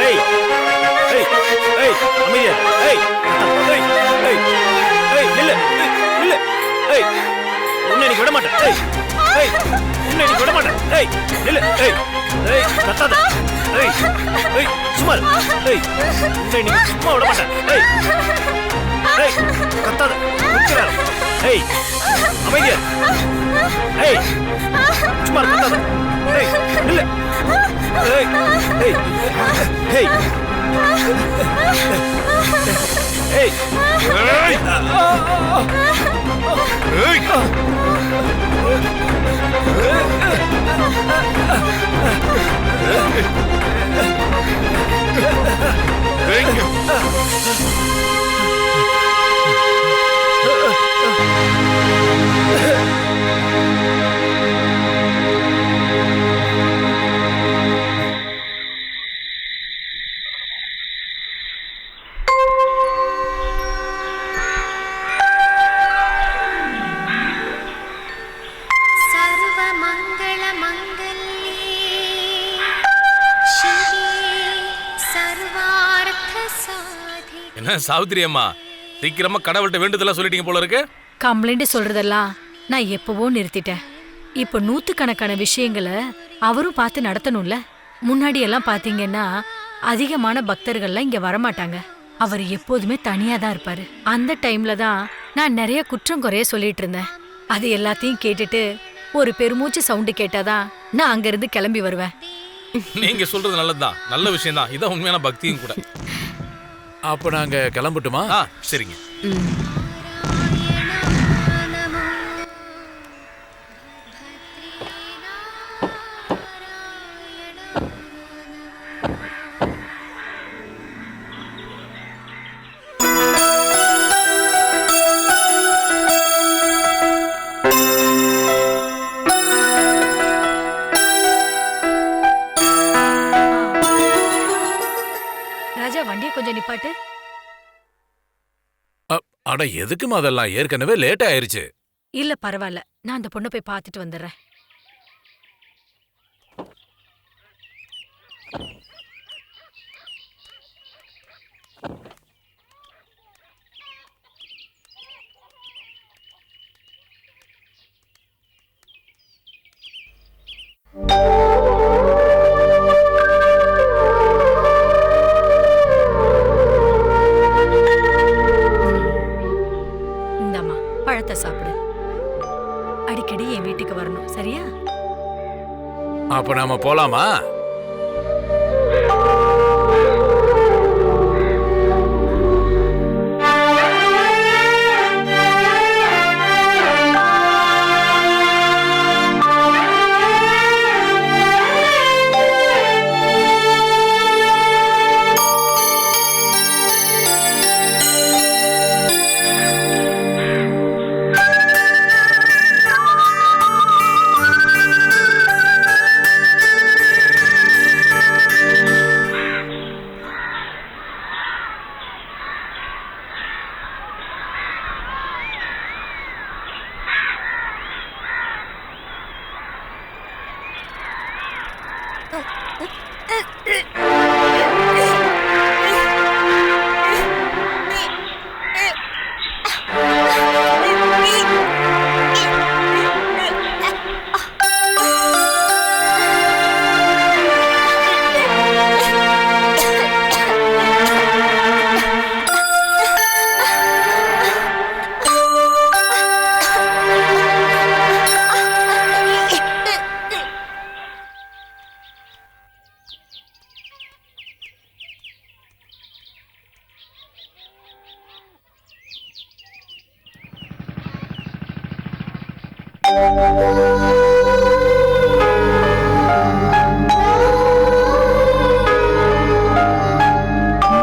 ஏய் ஏய் ஏய் அமைதியா ஏய் ஏய் ஏய் ஏய் நில்லு நில்லு ஏய் உன்னை நீ விட மாட்டேன் ஏய் ஏய் உன்னை நீ விட மாட்டேன் ஏய் நில்லு ஏய் ஏய் கத்தாத ஏய் ஏய் சும்மா ஏய் உன்னை நீ சும்மா விட மாட்டேன் ஏய் ஏய் கத்தாத நிற்கிறார் ஏய் அமைதியா ஏய் சும்மா கத்தாத ஏய் நில்லு ஏய் ஏய் ஏய் ஏய் என்ன சாவித்திரி அம்மா, சீக்கிரமா கடவுள்கிட்ட வேண்டுதெல்லாம் சொல்லிட்டீங்க போல இருக்கு. கம்ப்ளைண்ட் சொல்றதெல்லாம் நான் எப்பவோ நிறுத்திட்டேன். இப்ப நூத்துக்கணக்கான விஷயங்களை அவரும் பார்த்து நடத்தணும்ல. முன்னாடி எல்லாம் பாத்தீங்கன்னா அதிகமான பக்தர்கள்லாம் இங்க வரமாட்டாங்க. அவர் எப்போதுமே தனியா தான் இருப்பாரு. அந்த டைம்ல தான் நான் நிறைய குற்றம் குறைய சொல்லிட்டு இருந்தேன். அது எல்லாத்தையும் கேட்டுட்டு ஒரு பெருமூச்சு சவுண்டு கேட்டாதான் நான் அங்கிருந்து கிளம்பி வருவேன். நீங்க சொல்றது நல்லதுதான், நல்ல விஷயம் தான். இதான் உண்மையான பக்தியும் கூட. அப்ப நாங்க கிளம்பட்டுமா? சரிங்க. ராஜா, வண்டியை கொஞ்சம் நிப்பாட்டு. அட எதுக்குமா அதெல்லாம்? ஏற்கனவே லேட் ஆயிருச்சு. இல்ல பரவாயில்ல, நான் அந்த பொண்ணை போய் பார்த்துட்டு வந்துடுறேன். இந்தாம்மா, பழத்தை சாப்பிடு. அடிக்கடி என் வீட்டுக்கு வரணும், சரியா? அப்ப நாம போலாமா?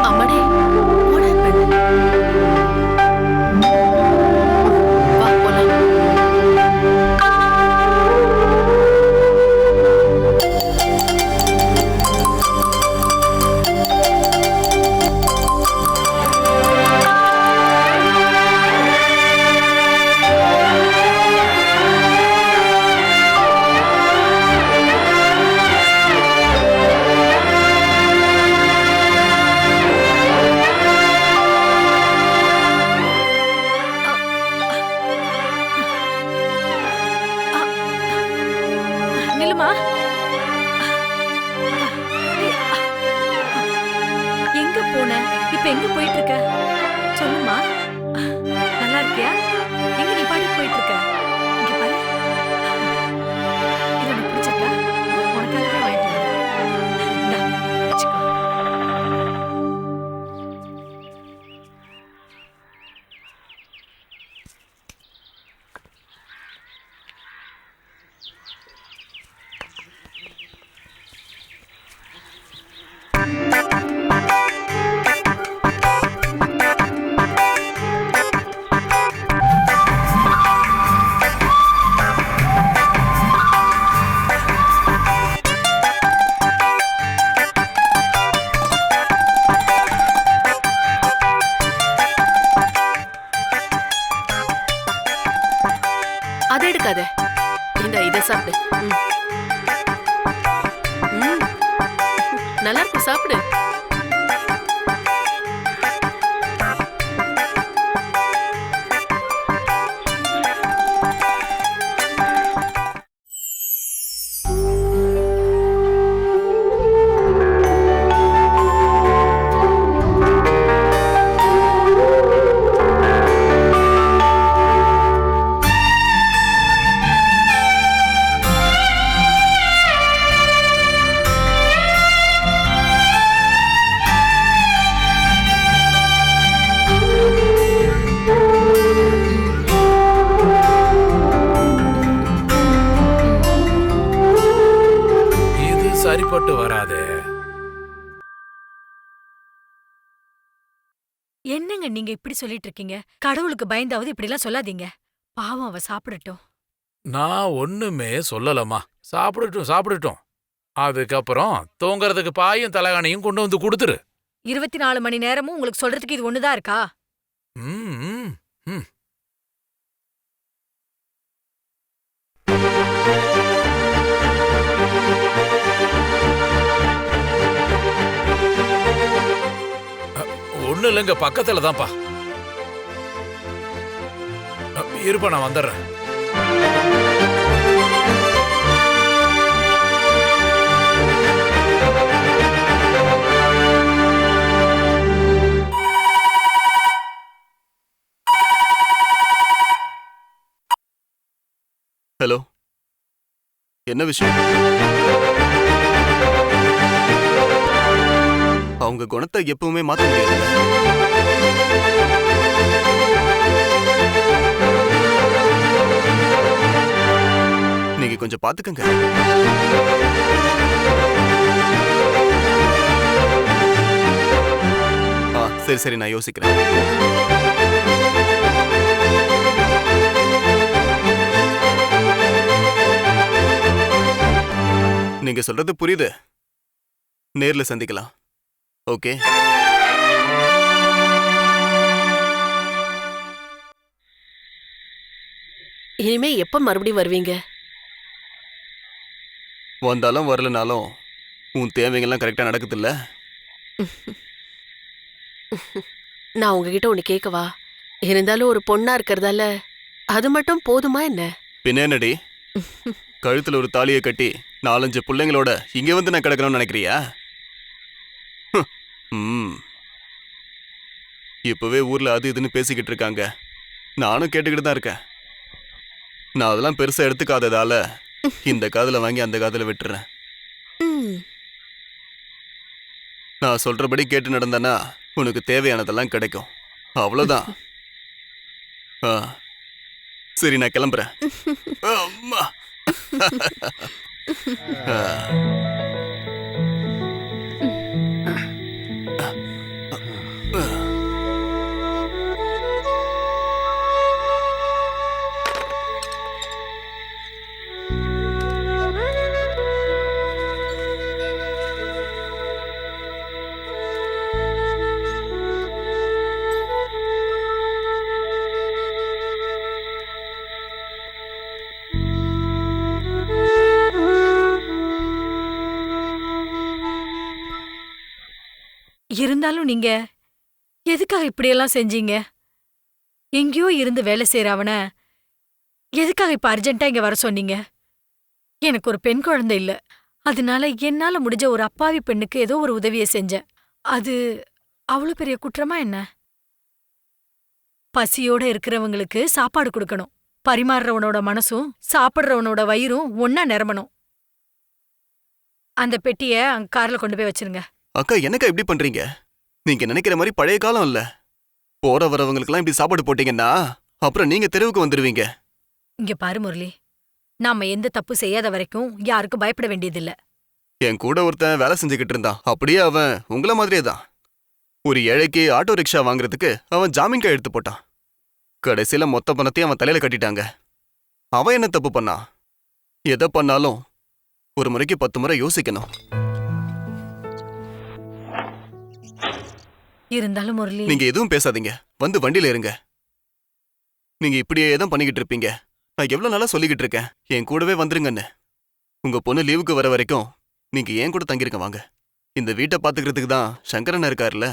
அம்மாடே, what happened? வா போலாம். அதை எடுக்காத. இத சாப்பிடு. நல்லா இருக்கு, சாப்பிடு. சரிப்பட்டு வராதே. என்னங்க நீங்க இப்படி சொல்லிட்டு இருக்கீங்க? கடவுளுக்கு பயந்தாவது இப்படி எல்லாம் சொல்லாதீங்க. பாவம், அவ சாப்பிடட்டும். நான் ஒண்ணுமே சொல்லலம்மா. சாப்பிடட்டும் சாப்பிடட்டும். அதுக்கப்புறம் தூங்கறதுக்கு பாயும் தலகாணியும் கொண்டு வந்து கொடுத்துரு. 24 மணி நேரமும் உங்களுக்கு சொல்றதுக்கு இது ஒண்ணுதான் இருக்கா? ம், ம், ம். ஒண்ணு இல்லைங்க, பக்கத்துல தான்ப்பா. இருப்பா, நான் வந்துடுறேன். ஹலோ, என்ன விஷயம்? அவங்க குணத்தை எப்பவுமே மாத்த முடியாது. நீங்க கொஞ்சம் பாத்துக்கங்க. சரி சரி, நான் யோசிக்கிறேன். நீங்க சொல்றது புரியுது. நேர்ல சந்திக்கலாம். ஓகே. இனிமே எப்ப மறுபடியும் வருவீங்க? வந்தாலும் வரலனாலும் உன் தேவைகள்லாம் கரெக்டா நடக்குது இல்ல? நான் உங்ககிட்ட ஒண்ணு கேட்கவா? இருந்தாலும் ஒரு பொண்ணா இருக்கிறதால அது மட்டும் போதுமா என்ன? பின்ன என்னடி, கழுத்துல ஒரு தாலியை கட்டி 4-5 பிள்ளைங்களோட இங்க வந்து நான் கிடக்கணும்னு நினைக்கிறியா? இப்பவே ஊர்ல அது இதுன்னு பேசிக்கிட்டு இருக்காங்க. நானும் கேட்டுக்கிட்டு தான் இருக்கேன். நான் அதெல்லாம் பெருசா எடுத்துக்காததால இந்த காதுல வாங்கி அந்த காதுல விட்டுறேன். நான் சொல்றபடி கேட்டு நடந்தனா உனக்கு தேவையானதெல்லாம் கிடைக்கும். அவ்வளவுதான். சரி, நான் கிளம்புறேன். அம்மா. இருந்தாலும் நீங்க எதுக்காக இப்படியெல்லாம் செஞ்சீங்க? எங்கேயோ இருந்து வேலை செய்யற அவன எதுக்காக இப்ப அர்ஜென்ட்டா இங்க வர சொன்னீங்க? எனக்கு ஒரு பெண் குழந்தை இல்ல. அதனால என்னால முடிஞ்ச ஒரு அப்பாவி பெண்ணுக்கு ஏதோ ஒரு உதவியை செஞ்சேன். அது அவ்வளவு பெரிய குற்றமா என்ன? பசியோட இருக்கிறவங்களுக்கு சாப்பாடு கொடுக்கணும். பரிமாறுறவனோட மனசும் சாப்பிடுறவனோட வயிறும் ஒன்னா நிரம்பணும். அந்த பெட்டிய அங்க கார்ல கொண்டு போய் வச்சிருங்க. அக்கா, என்னக்கா இப்படி பண்றீங்க? நீங்க நினைக்கிற மாதிரி பழைய காலம் இல்ல. போற வரவங்களுக்கெல்லாம் இப்படி சாப்பாடு போட்டீங்கன்னா அப்புறம் நீங்க தெருவுக்கு வந்துருவீங்க. இங்க பாரு முரளி, நாம எந்த தப்பு செய்யாத வரைக்கும் யாருக்கும் பயப்பட வேண்டியதில்ல. என் கூட ஒருத்தன் வேலை செஞ்சுக்கிட்டு இருந்தான். அப்படியே அவன் உங்கள மாதிரியே தான். ஒரு ஏழைக்கு ஆட்டோ ரிக்ஷா வாங்குறதுக்கு அவன் ஜாமீன் கை எடுத்து போட்டான். கடைசியில மொத்த பணத்தையும் அவன் தலையில கட்டிட்டாங்க. அவன் என்ன தப்பு பண்ணான்? எதை பண்ணாலும் ஒரு முறைக்கு 10 முறை யோசிக்கணும். இருந்தாலும் முரளி, நீங்க எதுவும் பேசாதீங்க. வந்து வண்டியில இருங்க. நீங்க இப்படியே தான் பண்ணிக்கிட்டு இருப்பீங்க. நான் எவ்வளவு நாளா சொல்லிக்கிட்டு இருக்கேன் என் கூடவே வந்துருங்கன்னு. உங்க பொண்ணு லீவுக்கு வர வரைக்கும் நீங்க ஏன் கூட தங்கிருங்க வாங்க. இந்த வீட்டை பாத்துக்கிறதுக்கு தான் சங்கரன் இருக்காருல்ல.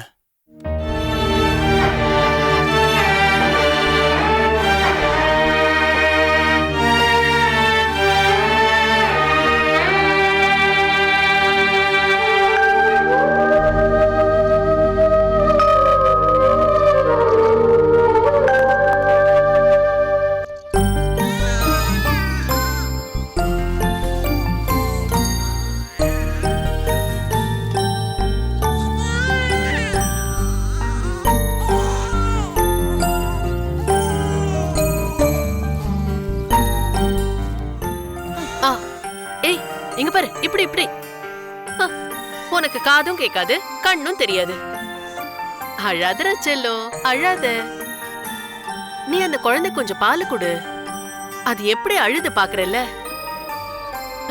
ஏய் இங்க பாரு, இப்படி இப்படி. உனக்கு காதும் கேட்காது, கண்ணும் தெரியாது. அழாதடா செல்லம், அழாத. நீ அந்த குழந்தை கொஞ்சம் பால் கொடு. அது எப்படி அழுது பாக்குறல்ல.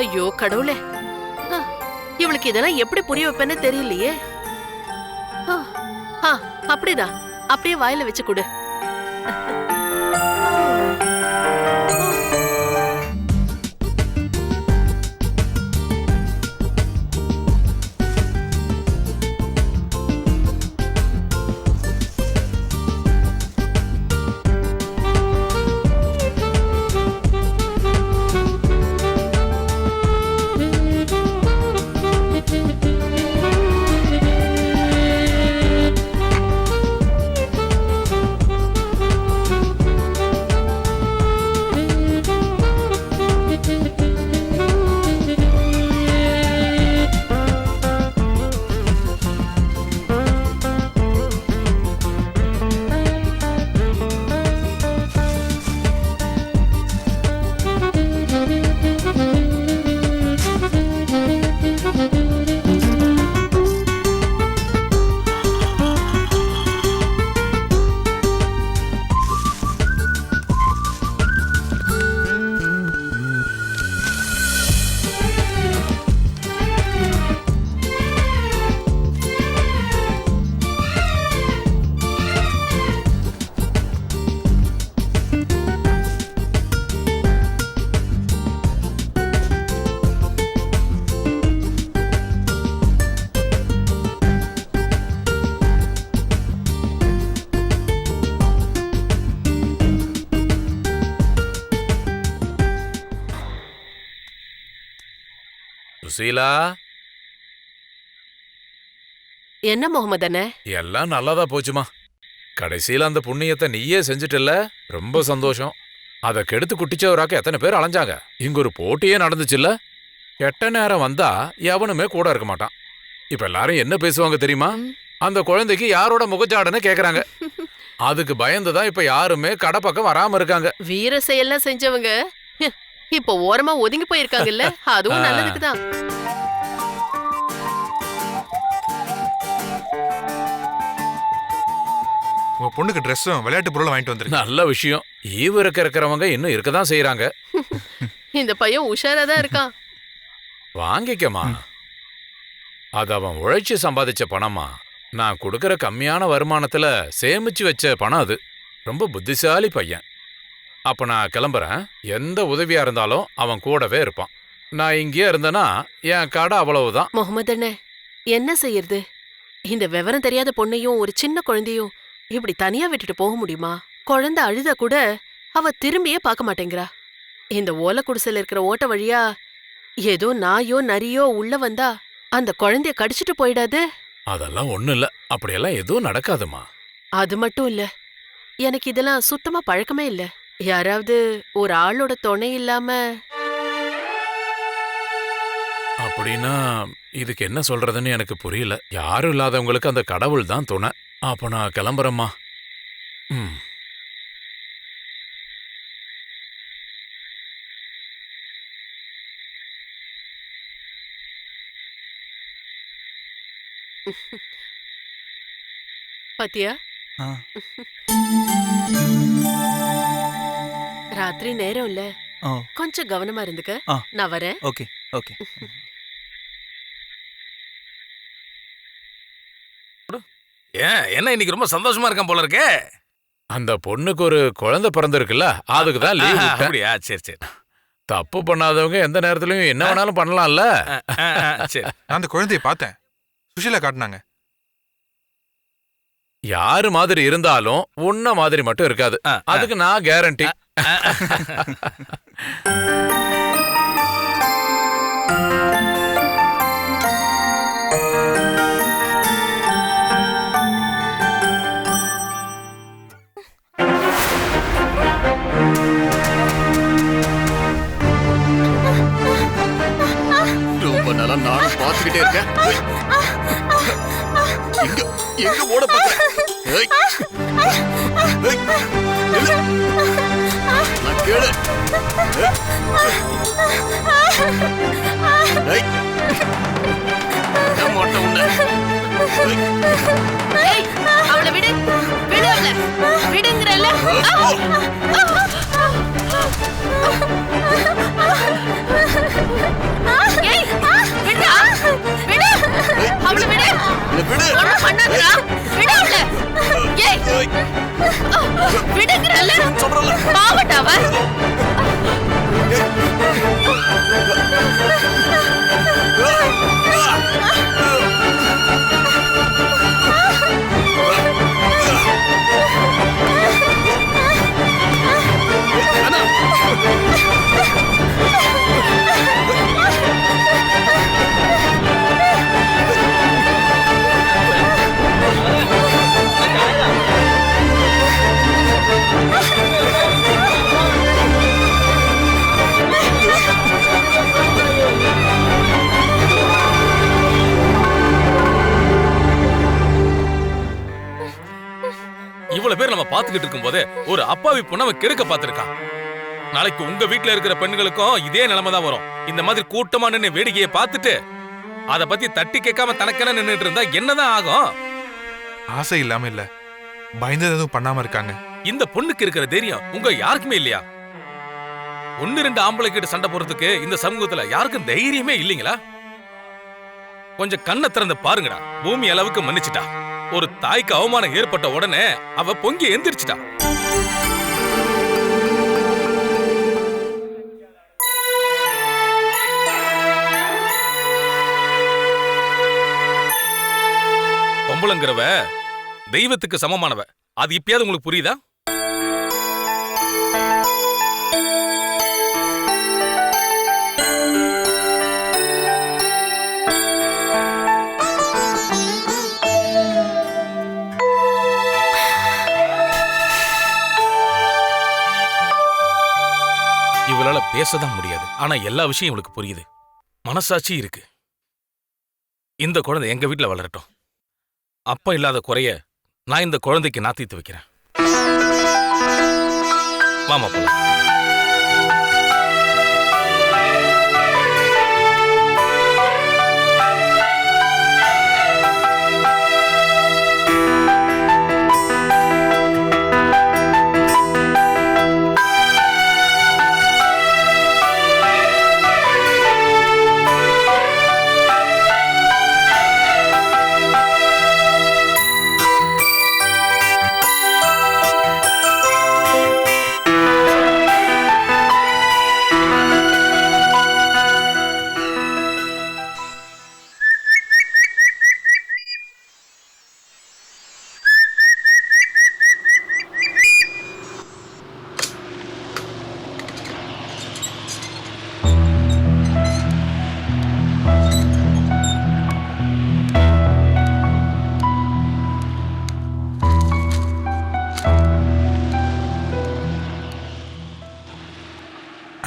ஐயோ கடவுளே, இவளுக்கு இதெல்லாம் எப்படி புரிய வைப்பேன்னு தெரியலையே. அப்படிதான், அப்படியே வாயில வச்சு கொடு. சுசீலா, என்ன முகமது அண்ணே? எல்லாம் நல்லதா போச்சுமா. கடைசியில அந்த புண்ணியத்தை நீயே செஞ்சுட்டல, ரொம்ப சந்தோஷம். அதை கெடுத்து குட்டிச்சவராக்க எத்தனை பேர் அலைஞ்சாங்க. இங்க ஒரு போட்டியே நடந்துச்சுல்ல. கெட்ட நேரம் வந்தா எவனுமே கூட இருக்க மாட்டான். இப்ப எல்லாரும் என்ன பேசுவாங்க தெரியுமா? அந்த குழந்தைக்கு யாரோட முகச்சாடன்னு கேக்குறாங்க. அதுக்கு பயந்துதான் இப்ப யாருமே கடை பக்கம் வராம இருக்காங்க. வீர செயல்லாம் செஞ்சவங்க இப்ப ஓரமா ஒதுங்கி போயிருக்காங்கல்ல, அதுவும் நல்லதுக்குதான். உங்க பொண்ணுக்கு ட்ரெஸ்ஸும் விளையாட்டு பொருளும் வாங்கிட்டு வந்துருக்கு. நல்ல விஷயம். ஈவு இருக்கிறவங்க இன்னும் இருக்கதான் செய்யறாங்க. இந்த பையன் உஷாராதான் இருக்கான். வாங்கிக்கமா, அது அவன் உழைச்சு சம்பாதிச்ச பணமா. நான் கொடுக்கற கம்மியான வருமானத்துல சேமிச்சு வச்ச பணம் அது. ரொம்ப புத்திசாலி பையன். அப்ப நான் கிளம்புறேன். எந்த உதவியா இருந்தாலும் அவன் கூடவே இருப்பான். நான் இங்கேயே இருந்தேன்னா என் கடை அவ்வளவுதான். முகமது அண்ணே, என்ன செய்யறது? இந்த விவரம் தெரியாத பொண்ணையும் ஒரு சின்ன குழந்தையும் இப்படி தனியா விட்டுட்டு போக முடியுமா? குழந்தை அழுத கூட அவ திரும்பியே பார்க்க மாட்டேங்கிறா. இந்த ஓலை குடிசையில இருக்கிற ஓட்ட வழியா ஏதோ நாயோ நரியோ உள்ள வந்தா அந்த குழந்தைய கடிச்சிட்டு போயிடாது? அதெல்லாம் ஒண்ணும் இல்ல. அப்படியெல்லாம் எதுவும் நடக்காதுமா. அது மட்டும் இல்ல, எனக்கு இதெல்லாம் சுத்தமா பழக்கமே இல்ல. யாராவது ஒரு ஆளோட துணை இல்லாம. அப்படின்னா இதுக்கு என்ன சொல்றதுன்னு எனக்கு புரியல. யாரும் இல்லாதவங்களுக்கு அந்த கடவுள் தான் துணை. அப்ப நான் கிளம்புறேம்மா. பாத்தியா, ராத்திரி நேரம் இல்ல, கொஞ்சம் கவனமா இருந்துக்க. நான் வரேன். Okay okay. ஏன் என்ன இன்னைக்கு ரொம்ப சந்தோஷமா இருக்கான் போல இருக்கே? அந்த பொண்ணுக்கு ஒரு குழந்தை பிறந்திருக்குல்ல, அதுக்கு தான் லீவ் விட்டேன். அப்படியா? சரி சரி. தப்பு பண்ணாதவங்க எந்த நேரத்துலயும் என்ன வேணாலும் பண்ணலாம்ல. சரி. நான் அந்த குழந்தையை பார்த்தேன், சுஷீலா காட்டினாங்க. யாரு மாதிரி இருந்தாலும் உன்ன மாதிரி மட்டும் இருக்காது, அதுக்கு நான் கேரண்டி. ரொம்ப நாளா நானும் பார்த்துக்கிட்டே இருக்கேன். எங்க எங்க ஓட பார்க்கறேன்? ஏய். ஏய். நில்லு. நான் கேளு. ஏய். நான் மாட்டேன் உன்னை. ஏய், அவளை விடு விடு அவளை விடுங்கறல்ல. ஏய், விடு விடு அவளை விடு. விடு. ஒண்ணும் பண்ணாதடா. விடு அவளை. ஏய், விடுங்கறல்ல. பாவடா அவ. இவ்வளவு பேர் நம்ம பாத்துக்கிட்டு இருக்கும் போதே ஒரு அப்பாவி பொண்ணு அவன் கெடுக்க பாத்துருக்கான். நாளைக்கு உங்க வீட்டுல இருக்கிற பெண்களுக்கும் இதே நிலைமை தான் வரும். இந்த மாதிரி கூட்டமா நின்று வேடிக்கையை பார்த்துட்டு அத பத்தி தட்டி கேட்காம தனக்கென நின்னுட்டு இருந்தா என்னதான் ஆகும்? ஆசை இல்லாம இல்ல, பயந்தது எதுவும் பண்ணாம இருக்காங்க. இந்த பொண்ணுக்கு இருக்கிற தைரியம் உங்க யாருக்குமே இல்லையா? 1-2 ஆம்பளை கிட்ட சண்டை போறதுக்கு இந்த சமூகத்துல யாருக்கும் தைரியமே இல்லைங்களா? கொஞ்சம் கண்ணை திறந்து பாருங்கடா. பூமி அளவுக்கு மன்னிச்சுட்டா. ஒரு தாய்க்கு அவமானம் ஏற்பட்ட உடனே அவ பொங்கி எந்திரிச்சிட்டா. பொம்பளைங்கிறவ தெய்வத்துக்கு சமமானவ. அது இப்பயாவது உங்களுக்கு புரியுதா? இவளால பேசதான் முடியாது, ஆனா எல்லா விஷயம் இவளுக்கு புரியுது. மனசாட்சி இருக்கு. இந்த குழந்தை எங்க வீட்டுல வளரட்டும். அப்பா இல்லாத குறைய நான் இந்த குழந்தைக்கு நான் தீர்த்து வைக்கிறேன். வாமா போலாம்.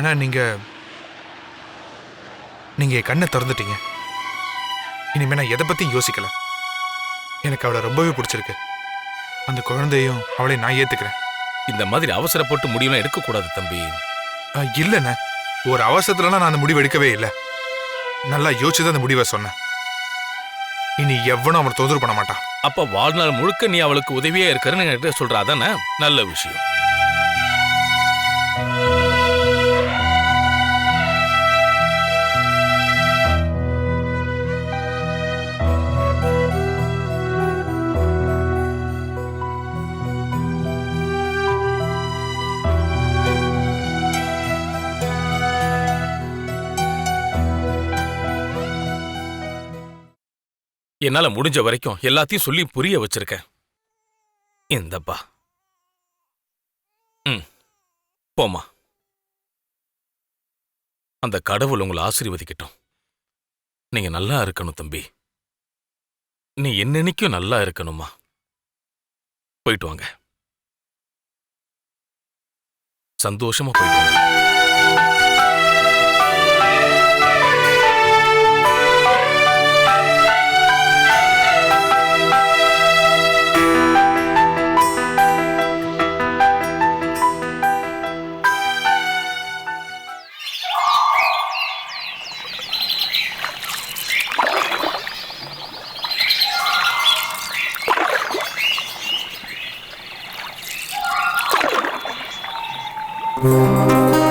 ஆனா நீங்க கண்ணை திறந்துட்டீங்க. இனிமே நான் எதை பத்தியும் யோசிக்கல. எனக்கு அவளை ரொம்பவே பிடிச்சிருக்கு. அந்த குழந்தையும் அவளை நான் ஏத்துக்கிறேன். இந்த மாதிரி அவசரப்பட்டு முடிவுலாம் எடுக்க கூடாது தம்பி. இல்லைண்ணே, ஒரு அவசரத்துலலாம் நான் அந்த முடிவு எடுக்கவே இல்லை. நல்லா யோசிச்சுதான் அந்த முடிவை சொன்னேன். இனி எவனும் அவனை தொந்தரவு பண்ண மாட்டான். அப்ப வாழ்நாள் முழுக்க நீ அவளுக்கு உதவியா இருக்கிறன்னு என்கிட்ட சொல்ற, அதானே நல்ல விஷயம். என்னால முடிஞ்ச வரைக்கும் எல்லாத்தையும் சொல்லி புரிய வச்சிருக்கேன். இந்தப்பா. போமா. அந்த கடவுள் உங்களை ஆசீர்வதிக்கட்டும். நீங்க நல்லா இருக்கணும் தம்பி. நீ என்னன்னைக்கும் நல்லா இருக்கணுமா. போயிட்டு வாங்க. சந்தோஷமா போயிட்டு வாங்க. Thank you.